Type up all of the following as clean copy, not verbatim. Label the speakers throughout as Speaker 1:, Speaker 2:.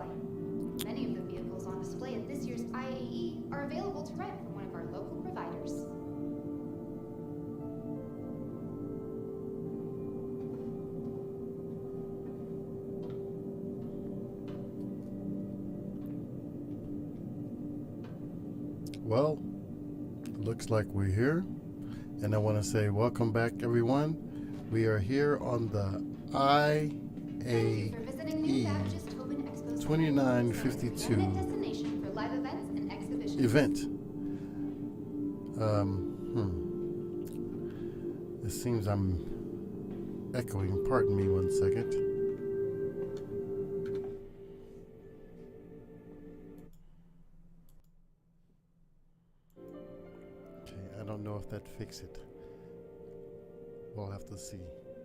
Speaker 1: flight. Many of the vehicles on display at this year's IAE are available to rent from one of our local providers.
Speaker 2: Well, looks like we're here, and I want to say welcome back, everyone. We are here on the IAE 2952 event. It seems I'm echoing. Pardon me 1 second. I don't know if that fixed it. We'll have to see.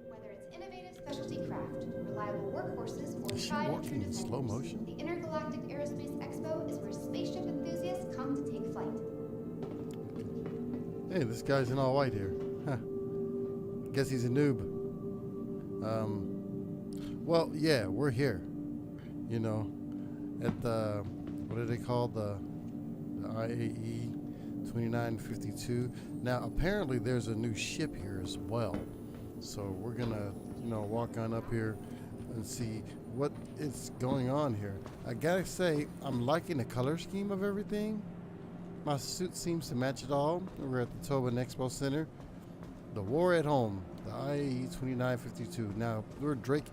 Speaker 1: Whether it's innovative specialty craft, reliable workhorses, or
Speaker 2: Is she
Speaker 1: tried and
Speaker 2: walking
Speaker 1: true
Speaker 2: in slow
Speaker 1: defenders,
Speaker 2: motion?
Speaker 1: the Intergalactic Aerospace Expo is where spaceship enthusiasts come to take flight.
Speaker 2: Hey, this guy's in all white here. Huh. Guess he's a noob. Well, yeah, we're here. You know, at the, what do they call the IAE 2952. Now, apparently there's a new ship here as well. So we're gonna, walk on up here and see what is going on here. I gotta say, I'm liking the color scheme of everything. My suit seems to match it all. We're at the Tobin Expo Center. The war at home, the IAE 2952. Now, we're Drake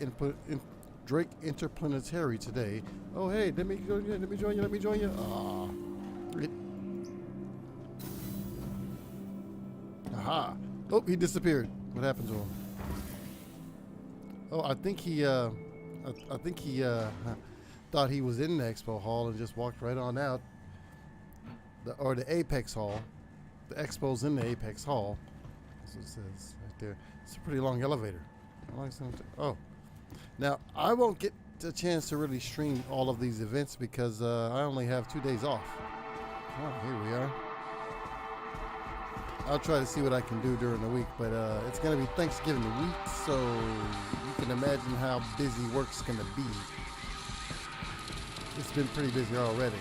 Speaker 2: Interplanetary today. Oh, hey, let me join you. Aha. Oh, he disappeared. What happened to him? Oh, I think he thought he was in the expo hall and just walked right on out. Or the Apex Hall. The expo's in the Apex Hall. That's what it says right there. It's a pretty long elevator. Oh. Now, I won't get a chance to really stream all of these events because I only have 2 days off. Oh, here we are. I'll try to see what I can do during the week, but it's going to be Thanksgiving week, so you can imagine how busy work's going to be. It's been pretty busy already.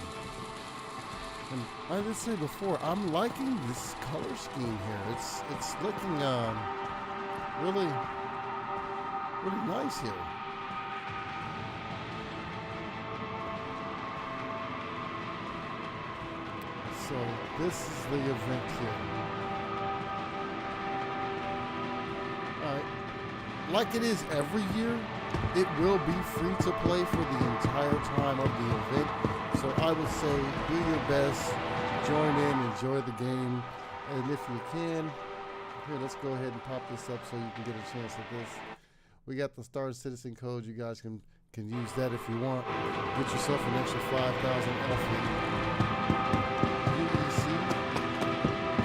Speaker 2: And I did say before, I'm liking this color scheme here. It's looking really nice here. So this is the event here. Alright. Like it is every year, it will be free to play for the entire time of the event. So I would say do your best, join in, enjoy the game, and if you can, here, let's go ahead and pop this up so you can get a chance at this. We got the Star Citizen code. You guys can use that if you want. Get yourself an extra 5,000 off UEC.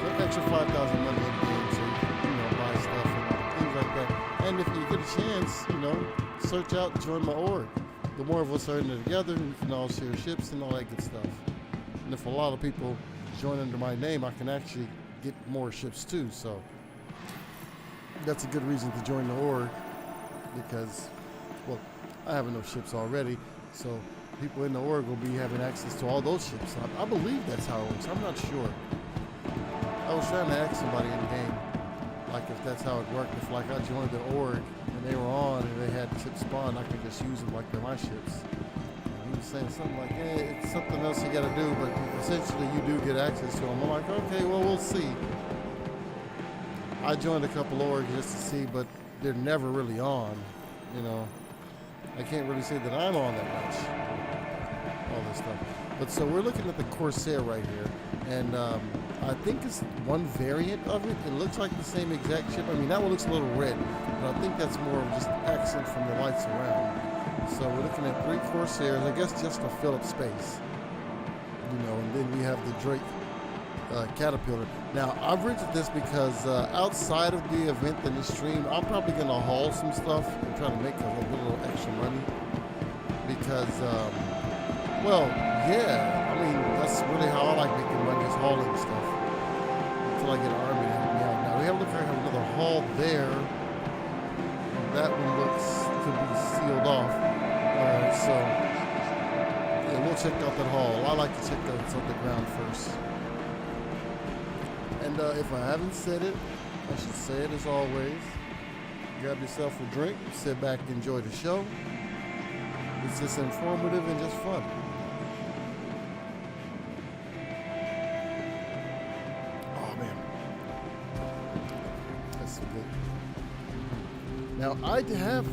Speaker 2: An extra 5,000 money in the game so you can, buy stuff and things like that. And if you get a chance, search out and join my org. The more of us are in there together, we can all share ships and all that good stuff. And if a lot of people join under my name, I can actually get more ships too. So that's a good reason to join the org because, well, I have enough ships already. So people in the org will be having access to all those ships. I believe that's how it works. I'm not sure. I was trying to ask somebody in the game, like if that's how it worked. If like I joined the org and they were on and they had ships spawned, I could just use them like they're my ships. And he was saying something like, hey, it's something else you got to do, but essentially you do get access to them. I'm like, okay, well, we'll see. I joined a couple orgs just to see, but they're never really on, I can't really say that I'm on that much, all this stuff. But so we're looking at the Corsair right here, and I think it's one variant of it. It looks like the same exact ship. I mean, that one looks a little red, but I think that's more of just accent from the lights around. So we're looking at 3 Corsairs, I guess just to fill up space, and then we have the Drake Caterpillar. Now, I've rented this because outside of the event and the stream, I'm probably going to haul some stuff and try to make a little extra money because, well, yeah, I mean, that's really how I like making money is hauling stuff until I get an army to help me out. Now, we have to have another haul there. That one looks to be sealed off. All right, so check out that hall. I like to check out what's on the ground first. And if I haven't said it, I should say it as always. Grab yourself a drink, sit back, enjoy the show. It's just informative and just fun. Oh man, that's so good. Now I have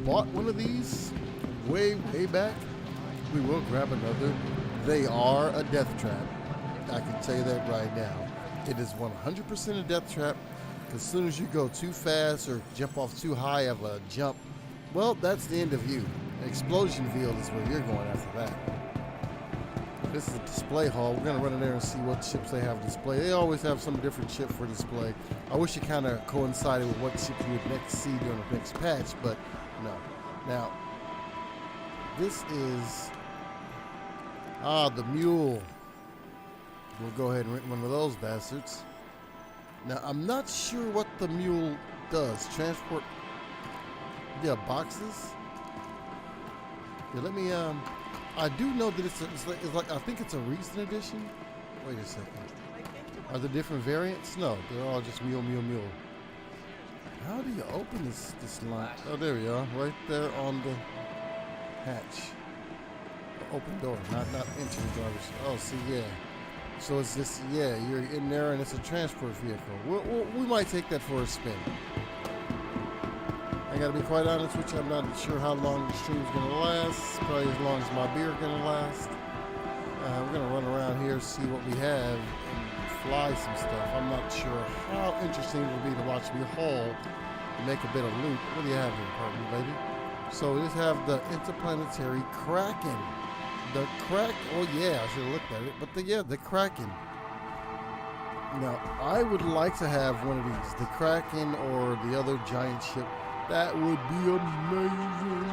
Speaker 2: bought one of these way back. We will grab another. They are a death trap. I can tell you that right now. It is 100% a death trap. As soon as you go too fast or jump off too high of a jump, well, that's the end of you. Explosion field is where you're going after that. This is a display hall. We're going to run in there and see what ships they have display. They always have some different ship for display. I wish it kind of coincided with what ship you would next see during the next patch, but no. Now, this is the mule. We'll go ahead and rent one of those bastards. Now, I'm not sure what the mule does. Transport, yeah, boxes. Yeah, let me, I do know that it's like, I think it's a recent edition. Wait a second. Are there different variants? No, they're all just mule. How do you open this line? Oh, there we are. Right there on the hatch. Open door, not entry doors. Oh, see, yeah. So it's just, yeah, you're in there and it's a transport vehicle. We might take that for a spin. I gotta be quite honest with you, I'm not sure how long the stream's gonna last. Probably as long as my beer gonna last. We're gonna run around here, see what we have, and fly some stuff. I'm not sure how interesting it will be to watch me haul and make a bit of loot. What do you have here, pardon me, lady? So we just have the interplanetary Kraken. The oh yeah, I should have looked at it, but the Kraken. Now, I would like to have one of these, the Kraken or the other giant ship. That would be amazing.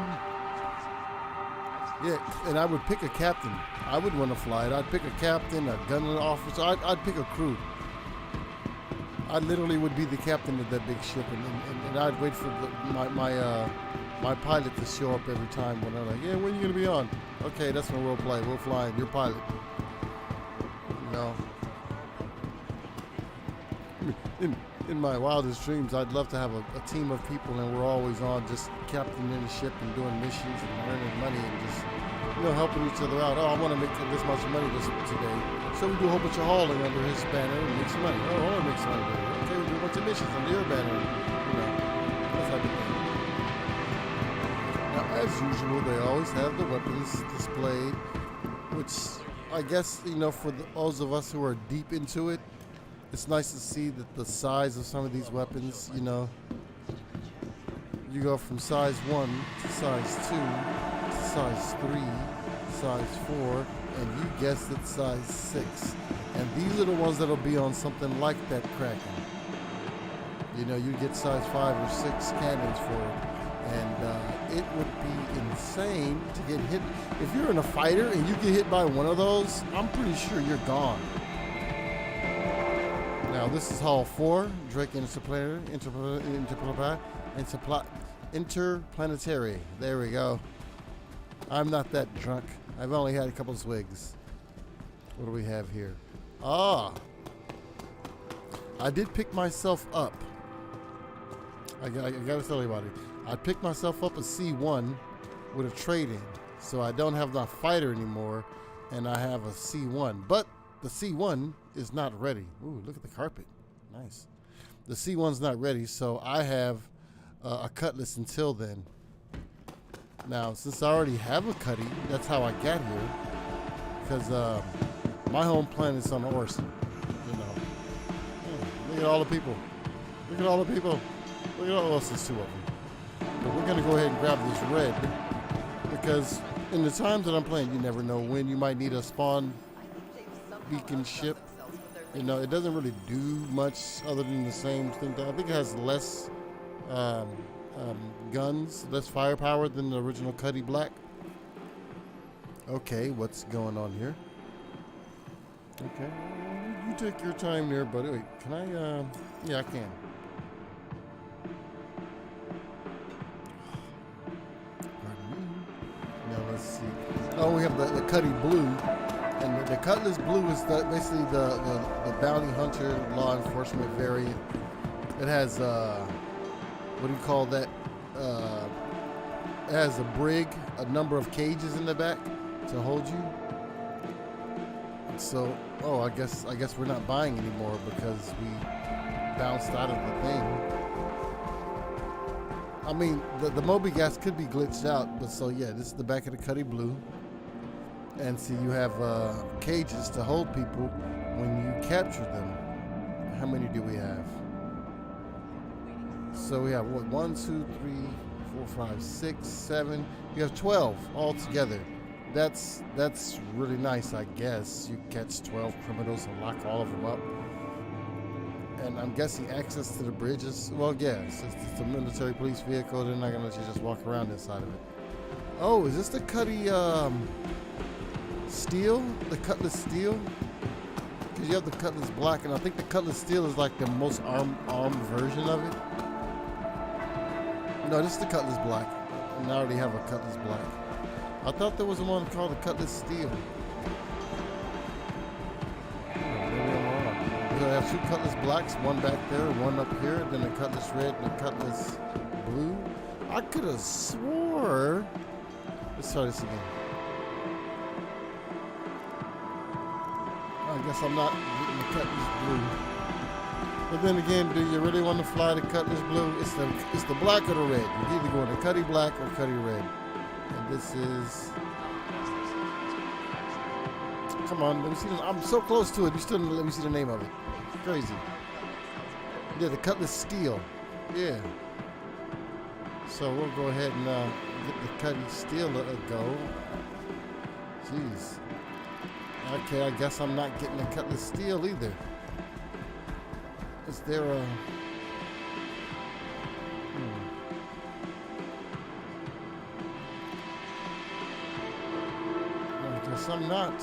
Speaker 2: Yeah, and I would pick a captain. I would want to fly it. I'd pick a captain, a gunner officer. I'd pick a crew. I literally would be the captain of that big ship, and I'd wait for my pilot to show up every time when I'm like, yeah, when are you going to be on? Okay, that's when we'll play. We'll fly in. You're pilot. You know. In my wildest dreams, I'd love to have a team of people and we're always on just captaining the ship and doing missions and earning money and just, helping each other out. Oh, I want to make this much money today. So we do a whole bunch of hauling under his banner and make some money. Oh, I want to make some money today. Okay, we do a bunch of missions under your banner. That type of thing. Now, as usual, they always have the weapons displayed, which I guess, for those of us who are deep into it, it's nice to see that the size of some of these weapons, you go from size 1 to size 2 to size 3, size 4, and you guessed it, size 6. And these are the ones that'll be on something like that Kraken. You get size 5 or 6 cannons for it. And it would be insane to get hit. If you're in a fighter and you get hit by one of those, I'm pretty sure you're gone. Now this is Hall 4, Drake Interplanetary. There we go. I'm not that drunk. I've only had a couple of swigs. What do we have here? I did pick myself up. I gotta tell you about it. I picked myself up a C1 with a trade-in. So I don't have the fighter anymore, and I have a C1. But the C1 is not ready. Ooh, look at the carpet. Nice. The C1's not ready, so I have a Cutlass until then. Now, since I already have a Cutty, that's how I got here. Because my home planet's on Orson. Look at all the people. Look at all the people. Look at all those, there's 2 of them. But we're going to go ahead and grab this red. Because in the times that I'm playing, you never know when you might need a spawn beacon ship. It doesn't really do much other than the same thing. I think it has less guns, less firepower than the original Cuddy Black. Okay, what's going on here? Okay, you take your time there, buddy. Wait, can I? Yeah, I can. Pardon me. Now let's see. Oh, we have the Cuddy Blue. And the Cutlass Blue is basically the bounty hunter law enforcement variant. It has, what do you call that? It has a brig, a number of cages in the back to hold you. So, oh, I guess we're not buying anymore because we bounced out of the thing. I mean, the Moby gas could be glitched out, but so yeah, this is the back of the Cuddy Blue. And see, you have cages to hold people when you capture them. How many do we have? So we have what? 1, 2, 3, 4, 5, 6, 7. You have 12 all together. That's really nice, I guess. You catch 12 criminals and lock all of them up. And I'm guessing access to the bridges. Well, yeah, since it's a military police vehicle, they're not gonna let you just walk around inside of it. Oh, is this the Cuddy Steel? The Cutlass Steel? Because you have the Cutlass Black, and I think the Cutlass Steel is like the most armed version of it. No, this is the Cutlass Black. And I already have a Cutlass Black. I thought there was one called the Cutlass Steel. I have 2 Cutlass Blacks, one back there, one up here, then a Cutlass Red and a Cutlass Blue. I could have swore. Let's try this again. I guess I'm not getting the Cutlass Blue. But then again, do you really want to fly the Cutlass Blue? It's the black or the red. You're either going to Cuddy Black or Cuddy Red. And this is... Come on, let me see. I'm so close to it. You still didn't let me see the name of it. It's crazy. Yeah, the Cutlass Steel. Yeah. So we'll go ahead and get the Cuddy Steel a go. Jeez. Okay, I guess I'm not getting the Cutlass Steel either. Is there a... I guess I'm not.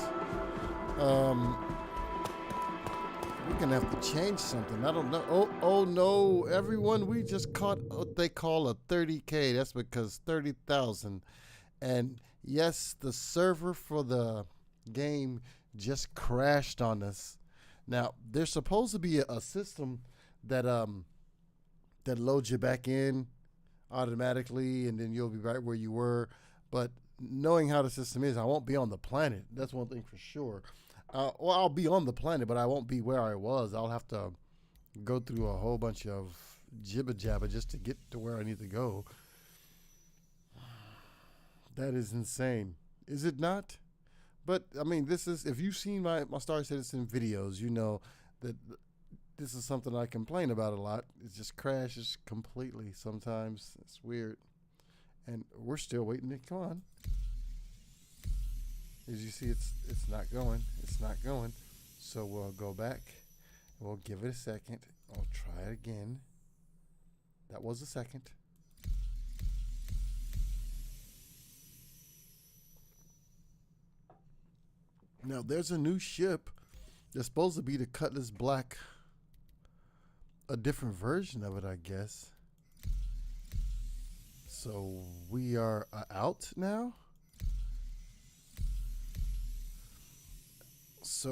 Speaker 2: We're gonna have to change something. I don't know. Oh no, everyone, we just caught what they call a 30K. That's because 30,000. And yes, the server for the game just crashed on us. Now, there's supposed to be a system that that loads you back in automatically, and then you'll be right where you were. But knowing how the system is, I won't be on the planet. That's one thing for sure. Well, I'll be on the planet, but I won't be where I was. I'll have to go through a whole bunch of jibber jabber just to get to where I need to go. That is insane. Is it not? But, I mean, this is, if you've seen my Star Citizen videos, you know that this is something I complain about a lot. It just crashes completely sometimes. It's weird. And we're still waiting to come on. As you see, it's not going. It's not going. So we'll go back. We'll give it a second. I'll try it again. That was a second. Now, there's a new ship that's supposed to be the Cutlass Black. A different version of it, I guess. So we are out now. So,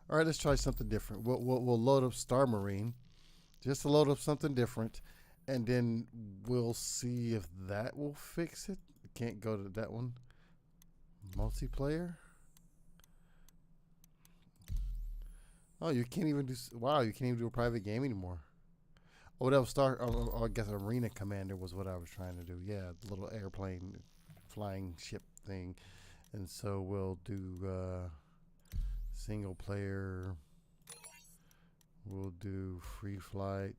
Speaker 2: all right, let's try something different. We'll load up Star Marine, just to load up something different, and then we'll see if that will fix it. Can't go to that one. Multiplayer. Oh, you can't even do. Wow, you can't even do a private game anymore. Oh, that was I guess Arena Commander was what I was trying to do. Yeah, the little airplane, flying ship thing, and so we'll do single player. We'll do free flight,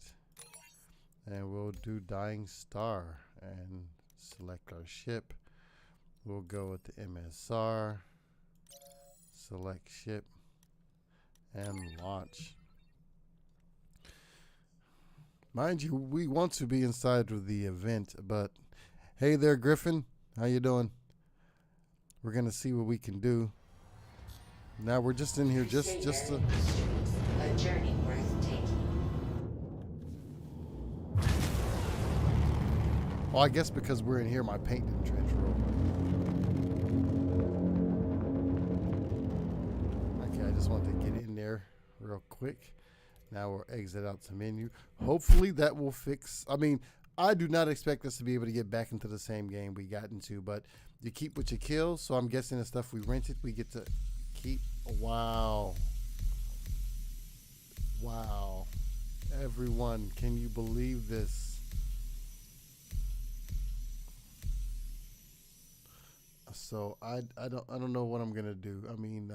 Speaker 2: and we'll do Dying Star and select our ship. We'll go with the MSR. Select ship. And launch. Mind you, we want to be inside of the event, but hey there, Griffin. How you doing? We're gonna see what we can do. Now we're just in here just to
Speaker 3: a journey worth taking.
Speaker 2: Oh, I guess because we're in here, my paint didn't transfer over. just wanted to get in there real quick. Now we'll exit out to menu. Hopefully that will fix. I mean, I do not expect us to be able to get back into the same game we got into, but you keep what you kill. So I'm guessing the stuff we rented, we get to keep. Wow. Wow. Everyone, can you believe this? So I don't know what I'm gonna do. I mean,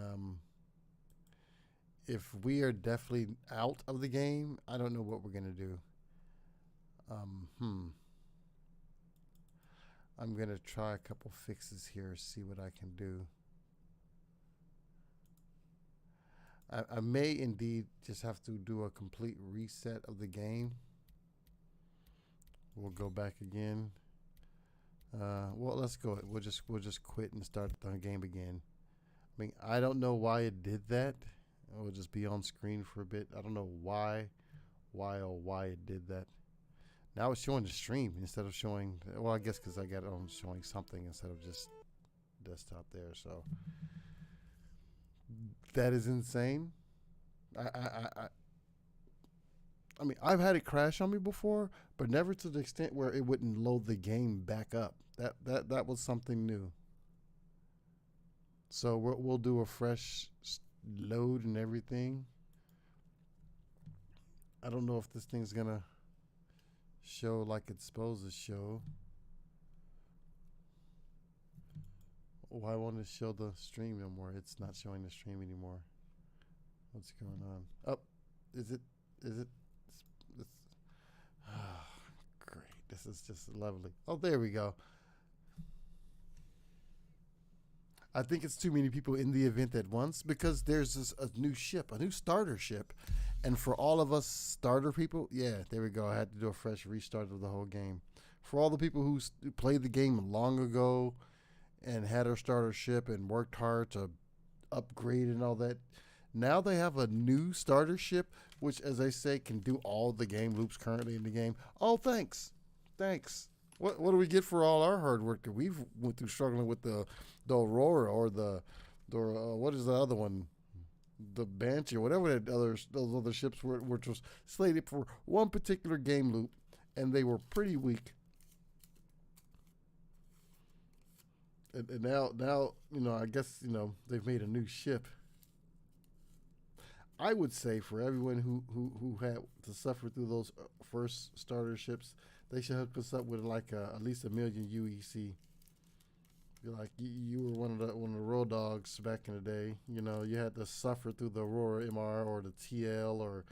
Speaker 2: if we are definitely out of the game, I don't know what we're gonna do. I'm gonna try a couple fixes here, see what I can do. I may indeed just have to do a complete reset of the game. We'll go back again. Well, let's go. We'll just quit and start the game again. I mean, I don't know why it did that. We'll just be on screen for a bit. I don't know why it did that. Now it's showing the stream instead of showing. Well, I guess because I got it on showing something instead of just desktop there. So that is insane. I mean, I've had it crash on me before, but never to the extent where it wouldn't load the game back up. That was something new. So we'll do a fresh load and everything. I don't know if this thing's gonna show like it's supposed to show. Why won't it show the stream no more? It's not showing the stream anymore. What's going on? Oh, is it? Great. This is just lovely. Oh, there we go. I think it's too many people in the event at once because there's a new ship, a new starter ship. And for all of us starter people, yeah, there we go. I had to do a fresh restart of the whole game. For all the people who played the game long ago and had our starter ship and worked hard to upgrade and all that, now they have a new starter ship, which, as I say, can do all the game loops currently in the game. Oh, thanks. What do we get for all our hard work that we've went through struggling with the Aurora or the what is the other one? The Banshee or whatever those other ships were, which was slated for one particular game loop, and they were pretty weak. And now I guess they've made a new ship. I would say for everyone who had to suffer through those first starter ships, they should hook us up with like at least 1 million aUEC. Like you were one of the road dogs back in the day. You had to suffer through the Aurora MR or the TL or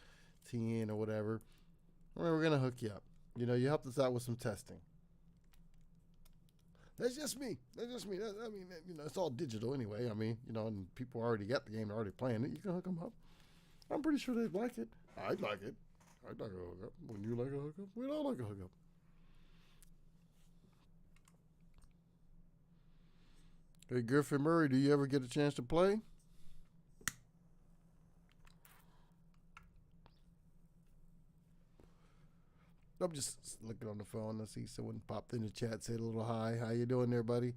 Speaker 2: TN or whatever. We're gonna hook you up. You helped us out with some testing. That's just me. I mean, it's all digital anyway. I mean, and people already got the game, they're already playing it. You can hook them up. I'm pretty sure they'd like it. I'd like it. I'd like a hookup. Wouldn't you like a hookup? We'd all like a hookup. Hey, Griffin Murray, do you ever get a chance to play? I'm just looking on the phone. I see someone popped in the chat, said a little hi. How you doing there, buddy?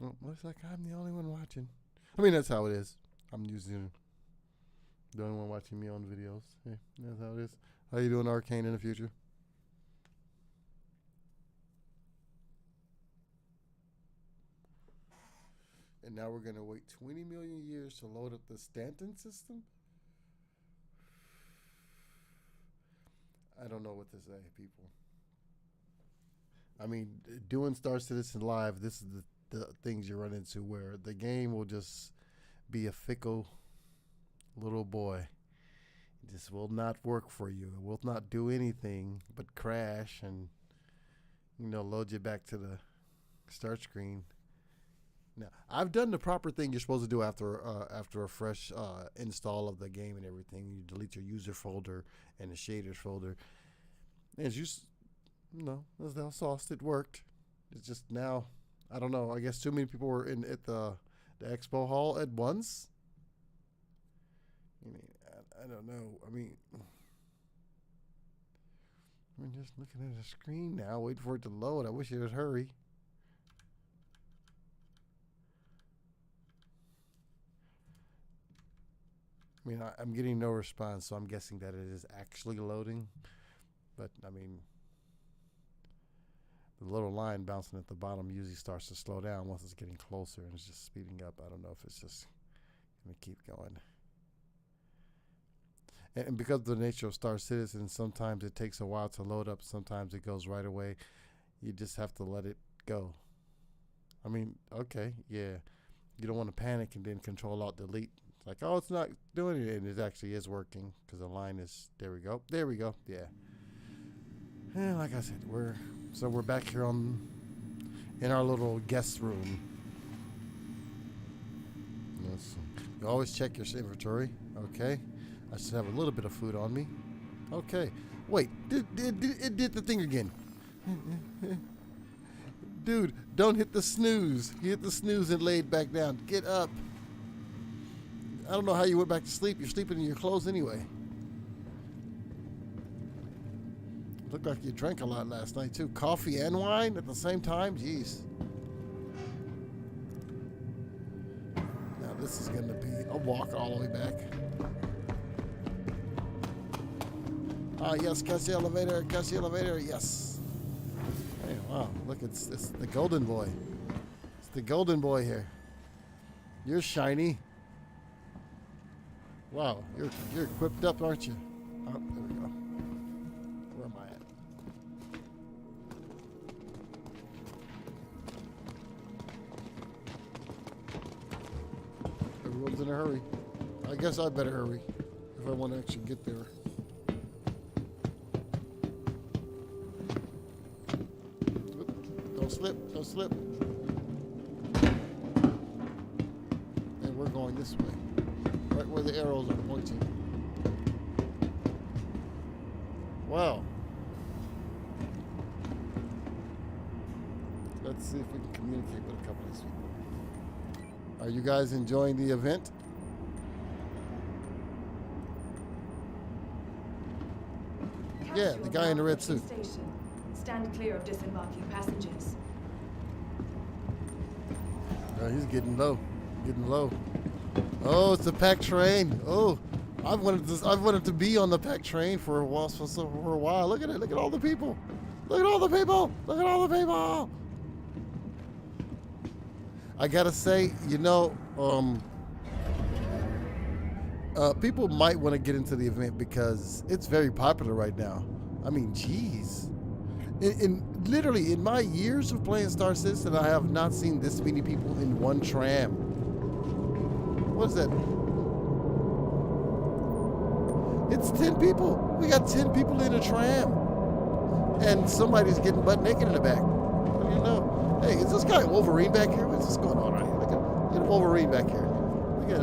Speaker 2: Well, looks like I'm the only one watching. I mean, that's how it is. I'm usually the only one watching me on videos. Yeah, that's how it is. How you doing, Arkane, in the future? And now we're going to wait 20 million years to load up the Stanton system? I don't know what to say, people. I mean, doing Star Citizen Live, this is the things you run into where the game will just be a fickle little boy. It just will not work for you. It will not do anything but crash and, load you back to the start screen. Now, I've done the proper thing you're supposed to do after a fresh install of the game and everything. You delete your user folder and the shaders folder. As as how sauced it worked. It's just now, I don't know. I guess too many people were at the expo hall at once. I don't know. I mean, I'm just looking at the screen now, waiting for it to load. I wish it would hurry. I mean, I'm getting no response, so I'm guessing that it is actually loading. But, I mean, the little line bouncing at the bottom usually starts to slow down once it's getting closer and it's just speeding up. I don't know if it's just going to keep going. And because of the nature of Star Citizen, sometimes it takes a while to load up. Sometimes it goes right away. You just have to let it go. I mean, okay, yeah. You don't want to panic and then Control-Alt-Delete. It's like, oh, it's not doing it. And it actually is working because the line is, there we go. There we go, yeah. And like I said, we're back here in our little guest room. Yes. You always check your inventory, okay? I should have a little bit of food on me. Okay. Wait, it did the thing again. Dude, don't hit the snooze. You hit the snooze and laid back down. Get up. I don't know how you went back to sleep. You're sleeping in your clothes anyway. Looked like you drank a lot last night too. Coffee and wine at the same time? Jeez. Now this is going to be a walk all the way back. Ah, yes, catch the elevator, yes. Hey, wow, look, it's the golden boy. It's the golden boy here. You're shiny. Wow, you're equipped up, aren't you? Oh, there we go. Where am I at? Everyone's in a hurry. I guess I better hurry if I want to actually get there. Don't slip. And we're going this way. Right where the arrows are pointing. Wow. Let's see if we can communicate with a couple of these people. Are you guys enjoying the event? Yeah, the guy in the red suit.
Speaker 4: Stand clear of disembarking passengers.
Speaker 2: He's getting low. Oh, it's a packed train. Oh, I've wanted to be on the packed train for a while. Look at it. Look at all the people. I gotta say, people might want to get into the event because it's very popular right now. I mean, geez. Literally, in my years of playing Star Citizen, I have not seen this many people in one tram. What is that? It's 10 people. We got 10 people in a tram. And somebody's getting butt naked in the back. What do you know? Hey, is this guy Wolverine back here? What's going on right here? Look at Wolverine back here. Look at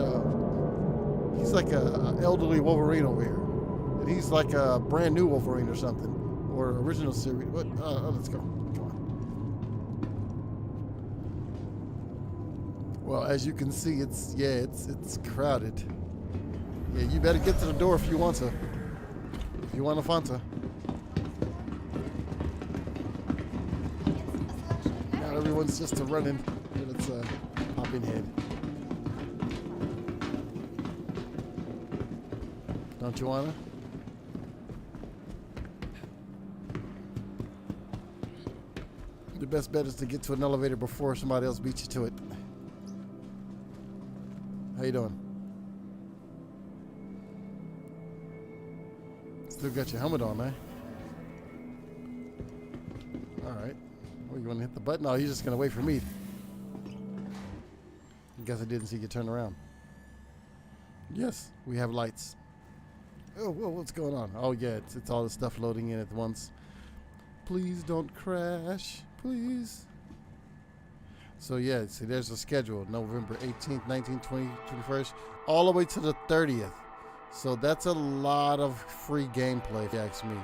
Speaker 2: he's like a elderly Wolverine over here. And he's like a brand new Wolverine or something. Or original series. What? Let's go. Come on. Well, as you can see, it's crowded. Yeah, you better get to the door if you want to. If you want a Fanta. Now everyone's just running, and it's popping head. Don't you wanna? The best bet is to get to an elevator before somebody else beats you to it. How you doing? Still got your helmet on, man. Alright. Well, you want to hit the button? Oh, you're just going to wait for me. I guess I didn't see you turn around. Yes, we have lights. Oh, whoa, what's going on? Oh, yeah, it's all the stuff loading in at once. Please don't crash. Please. So, yeah, see, there's a schedule. November 18th, 19th, 20th, 21st, all the way to the 30th. So that's a lot of free gameplay, if you ask me.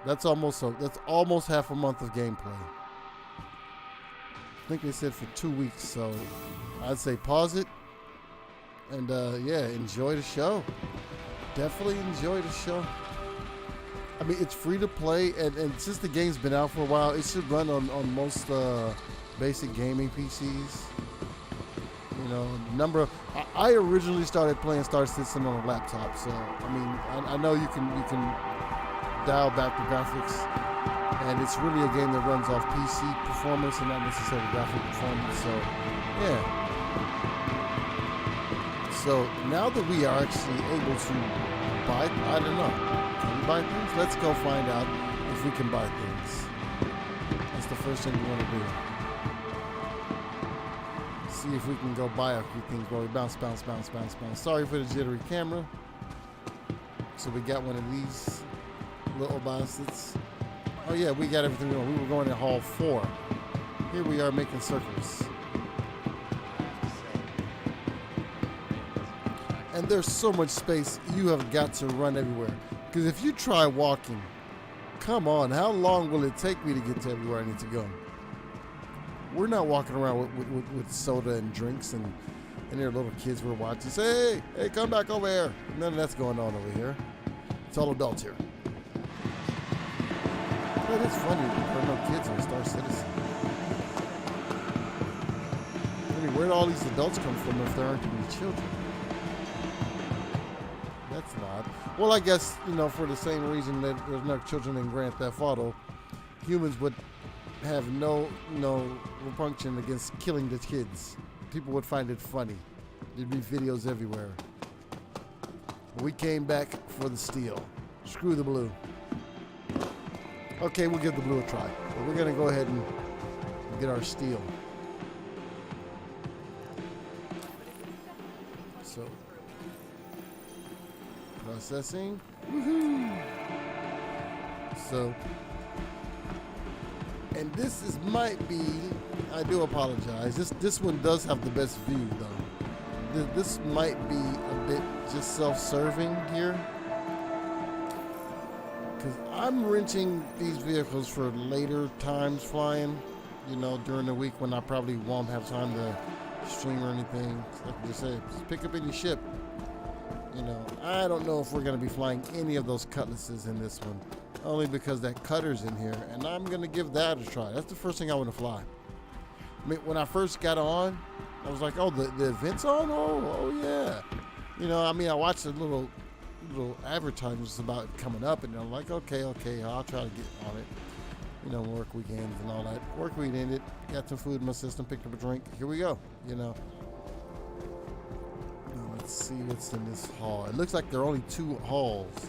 Speaker 2: That's almost half a month of gameplay. I think they said for 2 weeks, so I'd say pause it and yeah, enjoy the show. Definitely enjoy the show. I mean, it's free to play, and since the game's been out for a while, it should run on most basic gaming PCs. You know, number of, I originally started playing Star Citizen on a laptop, so I mean, I know you can dial back the graphics, and it's really a game that runs off PC performance and not necessarily graphic performance. So, yeah. So now that we are actually able to buy, I don't know, can we buy things? Let's go find out if we can buy things. That's the first thing we want to do. See if we can go buy a few things while we bounce. Sorry for the jittery camera. So we got one of these little bastards. Oh yeah, we got everything going. We were going in hall 4. Here we are making circles. And there's so much space, you have got to run everywhere. Because if you try walking, come on, how long will it take me to get to everywhere I need to go? We're not walking around with soda and drinks and there are little kids we're watching. Say, hey, come back over here. None of that's going on over here. It's all adults here. But it's funny, there are no kids in Star Citizen. I mean, where do all these adults come from if there aren't any children? That's odd. Well, I guess, you know, for the same reason that there's no children in Grand Theft Auto, humans would have no repunction against killing the kids. People would find it funny. There'd be videos everywhere. We came back for the steel. Screw the blue. Okay, we'll give the blue a try. But we're gonna go ahead and get our steel. So, processing. Woohoo! So, and this might be, I do apologize. This one does have the best view though. This might be a bit just self-serving here. Because I'm renting these vehicles for later times flying, you know, during the week when I probably won't have time to stream or anything. Like I just say, just pick up any ship. You know, I don't know if we're going to be flying any of those cutlasses in this one. Only because that cutter's in here, and I'm going to give that a try. That's the first thing I want to fly. I mean, when I first got on, I was like, oh, the event's on? Oh, yeah. You know, I mean, I watched the little advertisements about it coming up, and I'm like, okay, I'll try to get on it. You know, work weekends and all that. Work week ended, got some food in my system, picked up a drink. Here we go, you know. Now, let's see what's in this hall. It looks like there are only 2 halls.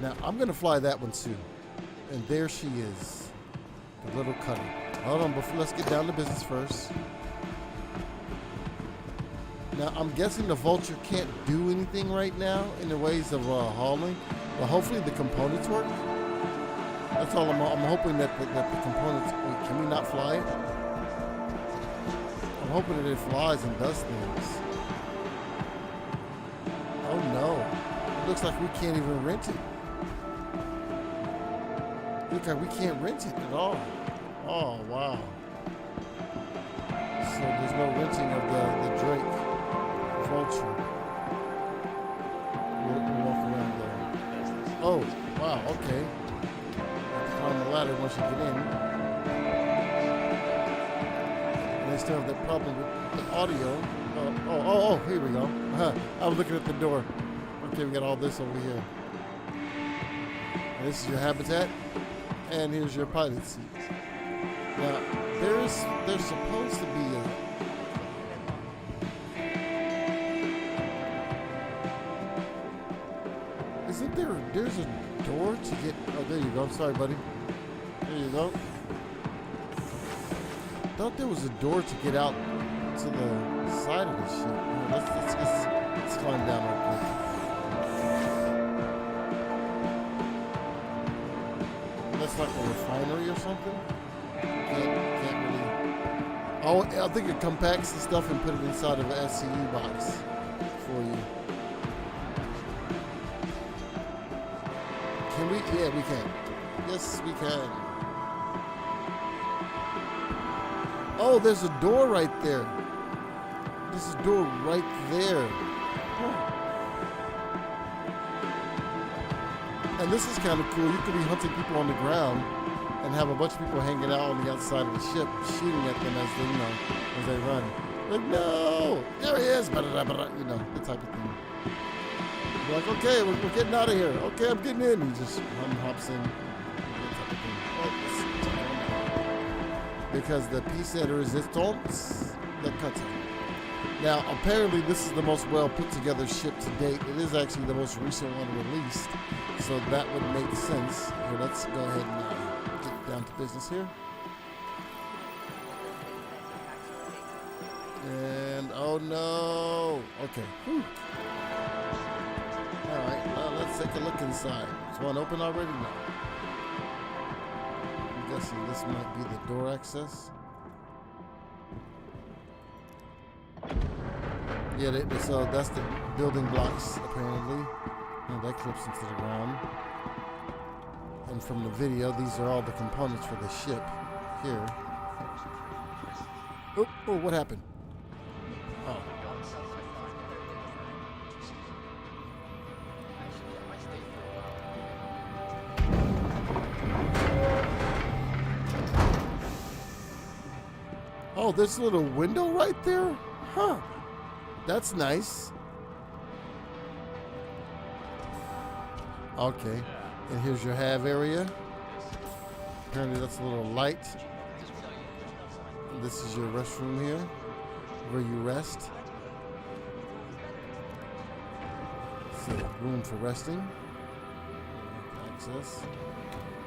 Speaker 2: Now, I'm going to fly that one too. And there she is, the little cutter. Hold on, let's get down to business first. Now, I'm guessing the Vulture can't do anything right now in the ways of hauling, but hopefully the components work. That's all I'm hoping that the components, wait, can we not fly it? I'm hoping that it flies and does things. Oh no, it looks like we can't even rent it. Look like we can't rent it at all. Oh, wow. So there's no renting of the Drake Vulture. We'll walk around there. Oh, wow, okay. Have to climb the ladder once you get in. And they still have that problem with the audio. Oh, here we go. I was looking at the door. Okay, we got all this over here. And this is your habitat. And here's your pilot seat. Now, there's supposed to be there's a door to get, oh, there you go. Sorry, buddy. There you go. Thought there was a door to get out to the side of the ship. Let's climb down real quick. That's like a refinery or something. Can't really. Oh, I think it compacts the stuff and put it inside of an SCU box for you. Can we? Yeah, we can. Yes, we can. Oh, there's a door right there. There's a door right there. And this is kind of cool. You could be hunting people on the ground and have a bunch of people hanging out on the outside of the ship, shooting at them as they run. Like, no, there he is. You know, that type of thing. You're like, okay, we're getting out of here. Okay, I'm getting in. He just hops in. Because the piece de resistance, the cutter. Now, apparently, this is the most well put together ship to date. It is actually the most recent one released, so that would make sense. Here, let's go ahead and get down to business here. And oh no! Okay. Whew. All right. Let's take a look inside. Is one open already? No. I'm guessing this might be the door access. Yeah, so that's the building blocks, apparently. And that clips into the ground. And from the video, these are all the components for the ship here. Oh, what happened? Oh. Oh, there's a little window right there? Huh. That's nice. Okay. And here's your have area. Apparently that's a little light. This is your restroom here, where you rest. So, room for resting. Access.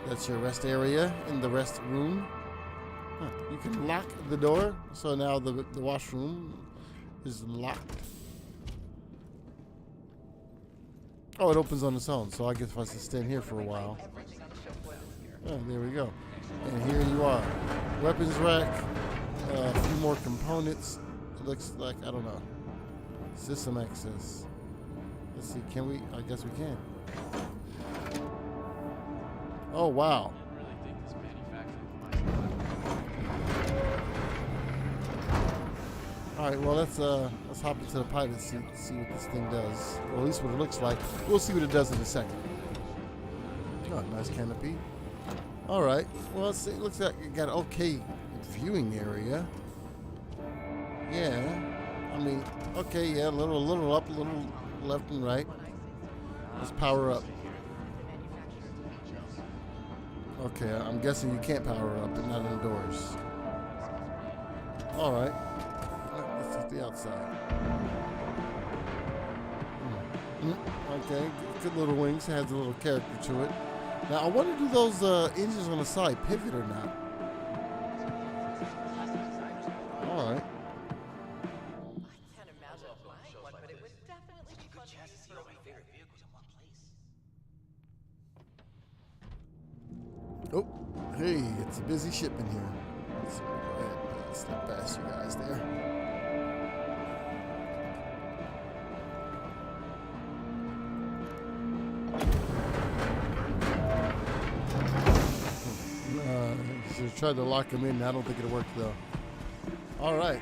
Speaker 2: That's your rest area in the rest room. Huh. You can lock the door, so now the washroom is locked. Oh, it opens on its own, so I guess if I should stand here for a while. Oh, there we go. And here you are. Weapons rack, a few more components. It looks like, I don't know. System access. Let's see, can we? I guess we can. Oh, wow. All right, well, let's hop into the pilot seat and see what this thing does. Or at least what it looks like. We'll see what it does in a second. Oh, nice canopy. All right, well, it looks like you got an okay viewing area. Yeah, I mean, okay, yeah, a little up, a little left and right. Let's power up. Okay, I'm guessing you can't power up, but not indoors. All right. Let's hit the outside. Okay, good little wings. Has a little character to it. Now, I wonder, do those engines on the side pivot or not? All right.
Speaker 3: I can't imagine flying one, but it would definitely be fun to see all my favorite vehicles in one place.
Speaker 2: Oh, hey, it's a busy ship in here. Let's go ahead and step past you guys there. Should have tried to lock him in. I don't think it'll work though. All right.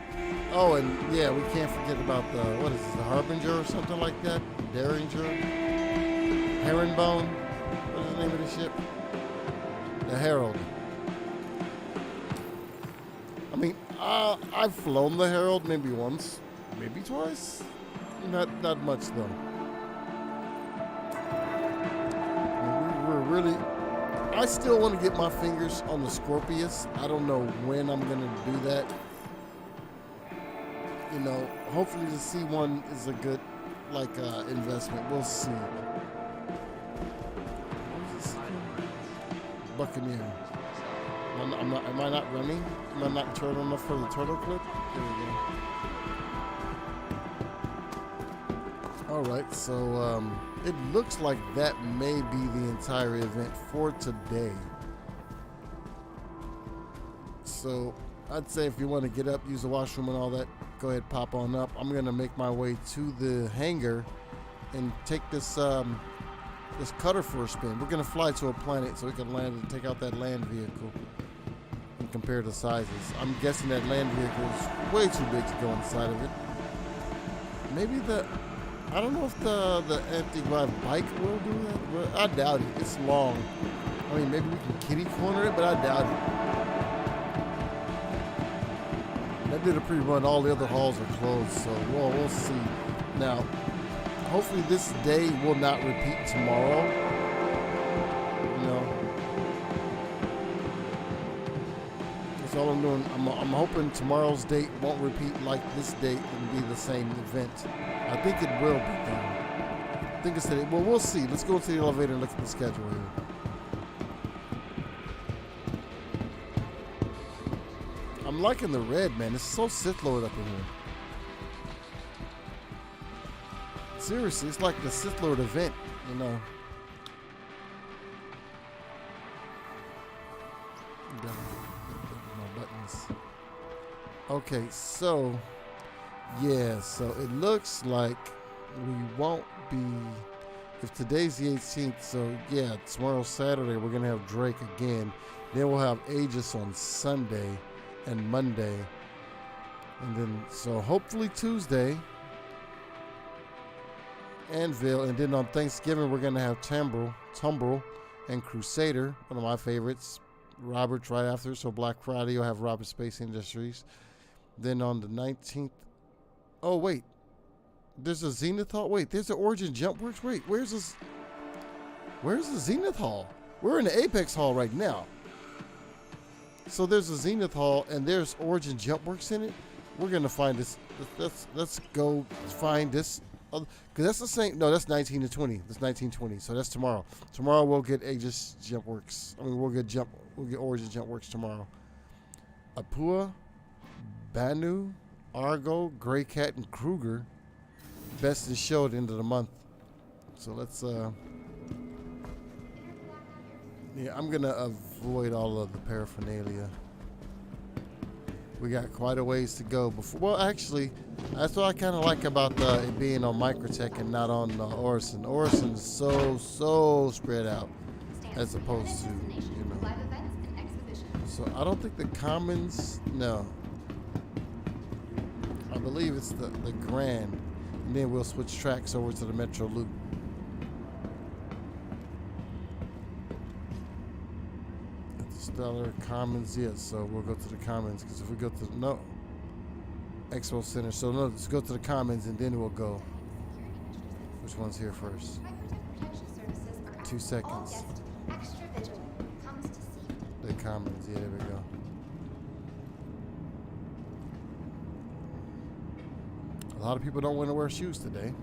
Speaker 2: Oh, and yeah, we can't forget about the, what is this, the Harbinger or something like that? Derringer? Herringbone? What is the name of the ship? The Herald. I mean, I've flown the Herald maybe once, maybe twice. Not much though. We're really. I still want to get my fingers on the Scorpius. I don't know when I'm gonna do that. You know, hopefully the C1 is a good investment. We'll see. What is this? Buccaneer. Am I not running? Am I not turtle enough for the turtle clip? There we go. All right, so it looks like that may be the entire event for today. So I'd say if you want to get up, use the washroom and all that, go ahead, pop on up. I'm gonna make my way to the hangar and take this this cutter for a spin. We're gonna fly to a planet so we can land and take out that land vehicle and compare the sizes. I'm guessing that land vehicle is way too big to go inside of it. Maybe I don't know if the anti-grav bike will do that. Well, I doubt it. It's long. I mean, maybe we can kitty corner it, but I doubt it. That did a pre-run. All the other halls are closed, so we'll see. Now, hopefully this day will not repeat tomorrow. You know, that's all I'm doing. I'm hoping tomorrow's date won't repeat like this date and be the same event. I think it will be though. I think it's today. Well, we'll see. Let's go to the elevator and look at the schedule here. I'm liking the red, man. It's so Sith Lord up in here. Seriously, it's like the Sith Lord event, you know. My buttons. Okay, so yeah, so it looks like we won't be. If today's the 18th, so yeah, tomorrow's Saturday. We're gonna have Drake again. Then we'll have Aegis on Sunday and Monday, and then so hopefully Tuesday, Anvil, and then on Thanksgiving we're gonna have Tumbrel and Crusader, one of my favorites. Robert's right after, so Black Friday you'll have Robert Space Industries. Then on the 19th, oh wait, there's a Zenith Hall. Wait, there's the Origin Jump Works. Wait, where's this? Where's the Zenith Hall? We're in the Apex Hall right now. So there's a Zenith Hall and there's Origin Jump Works in it. We're gonna find this. Let's go find this. Because that's the same. No, that's 19 to 20. That's 1920. So that's tomorrow. Tomorrow we'll get Aegis Jump Works. I mean, we'll get Origin Jump Works tomorrow. Apua, Banu, Argo, Grey Cat, and Kruger. Best in show at the end of the month. So let's. Yeah, I'm gonna avoid all of the paraphernalia. We got quite a ways to go before. Well, actually, that's what I kind of like about it being on Microtech and not on Orison. Orison's so spread out as opposed to, you know.
Speaker 1: Live events and exhibitions.
Speaker 2: So I don't think the Commons. No, I believe it's the Grand, and then we'll switch tracks over to the Metro Loop. Stellar Commons, yes. So we'll go to the Commons because if we go to no Expo Center, so no, let's go to the Commons and then we'll go. Which one's here first?
Speaker 1: Microtech protection services are
Speaker 2: 2
Speaker 1: asking
Speaker 2: seconds.
Speaker 1: all guests to be extra vigilant when it comes to safety.
Speaker 2: The Commons, yeah, there we go. A lot of people don't want to wear shoes today.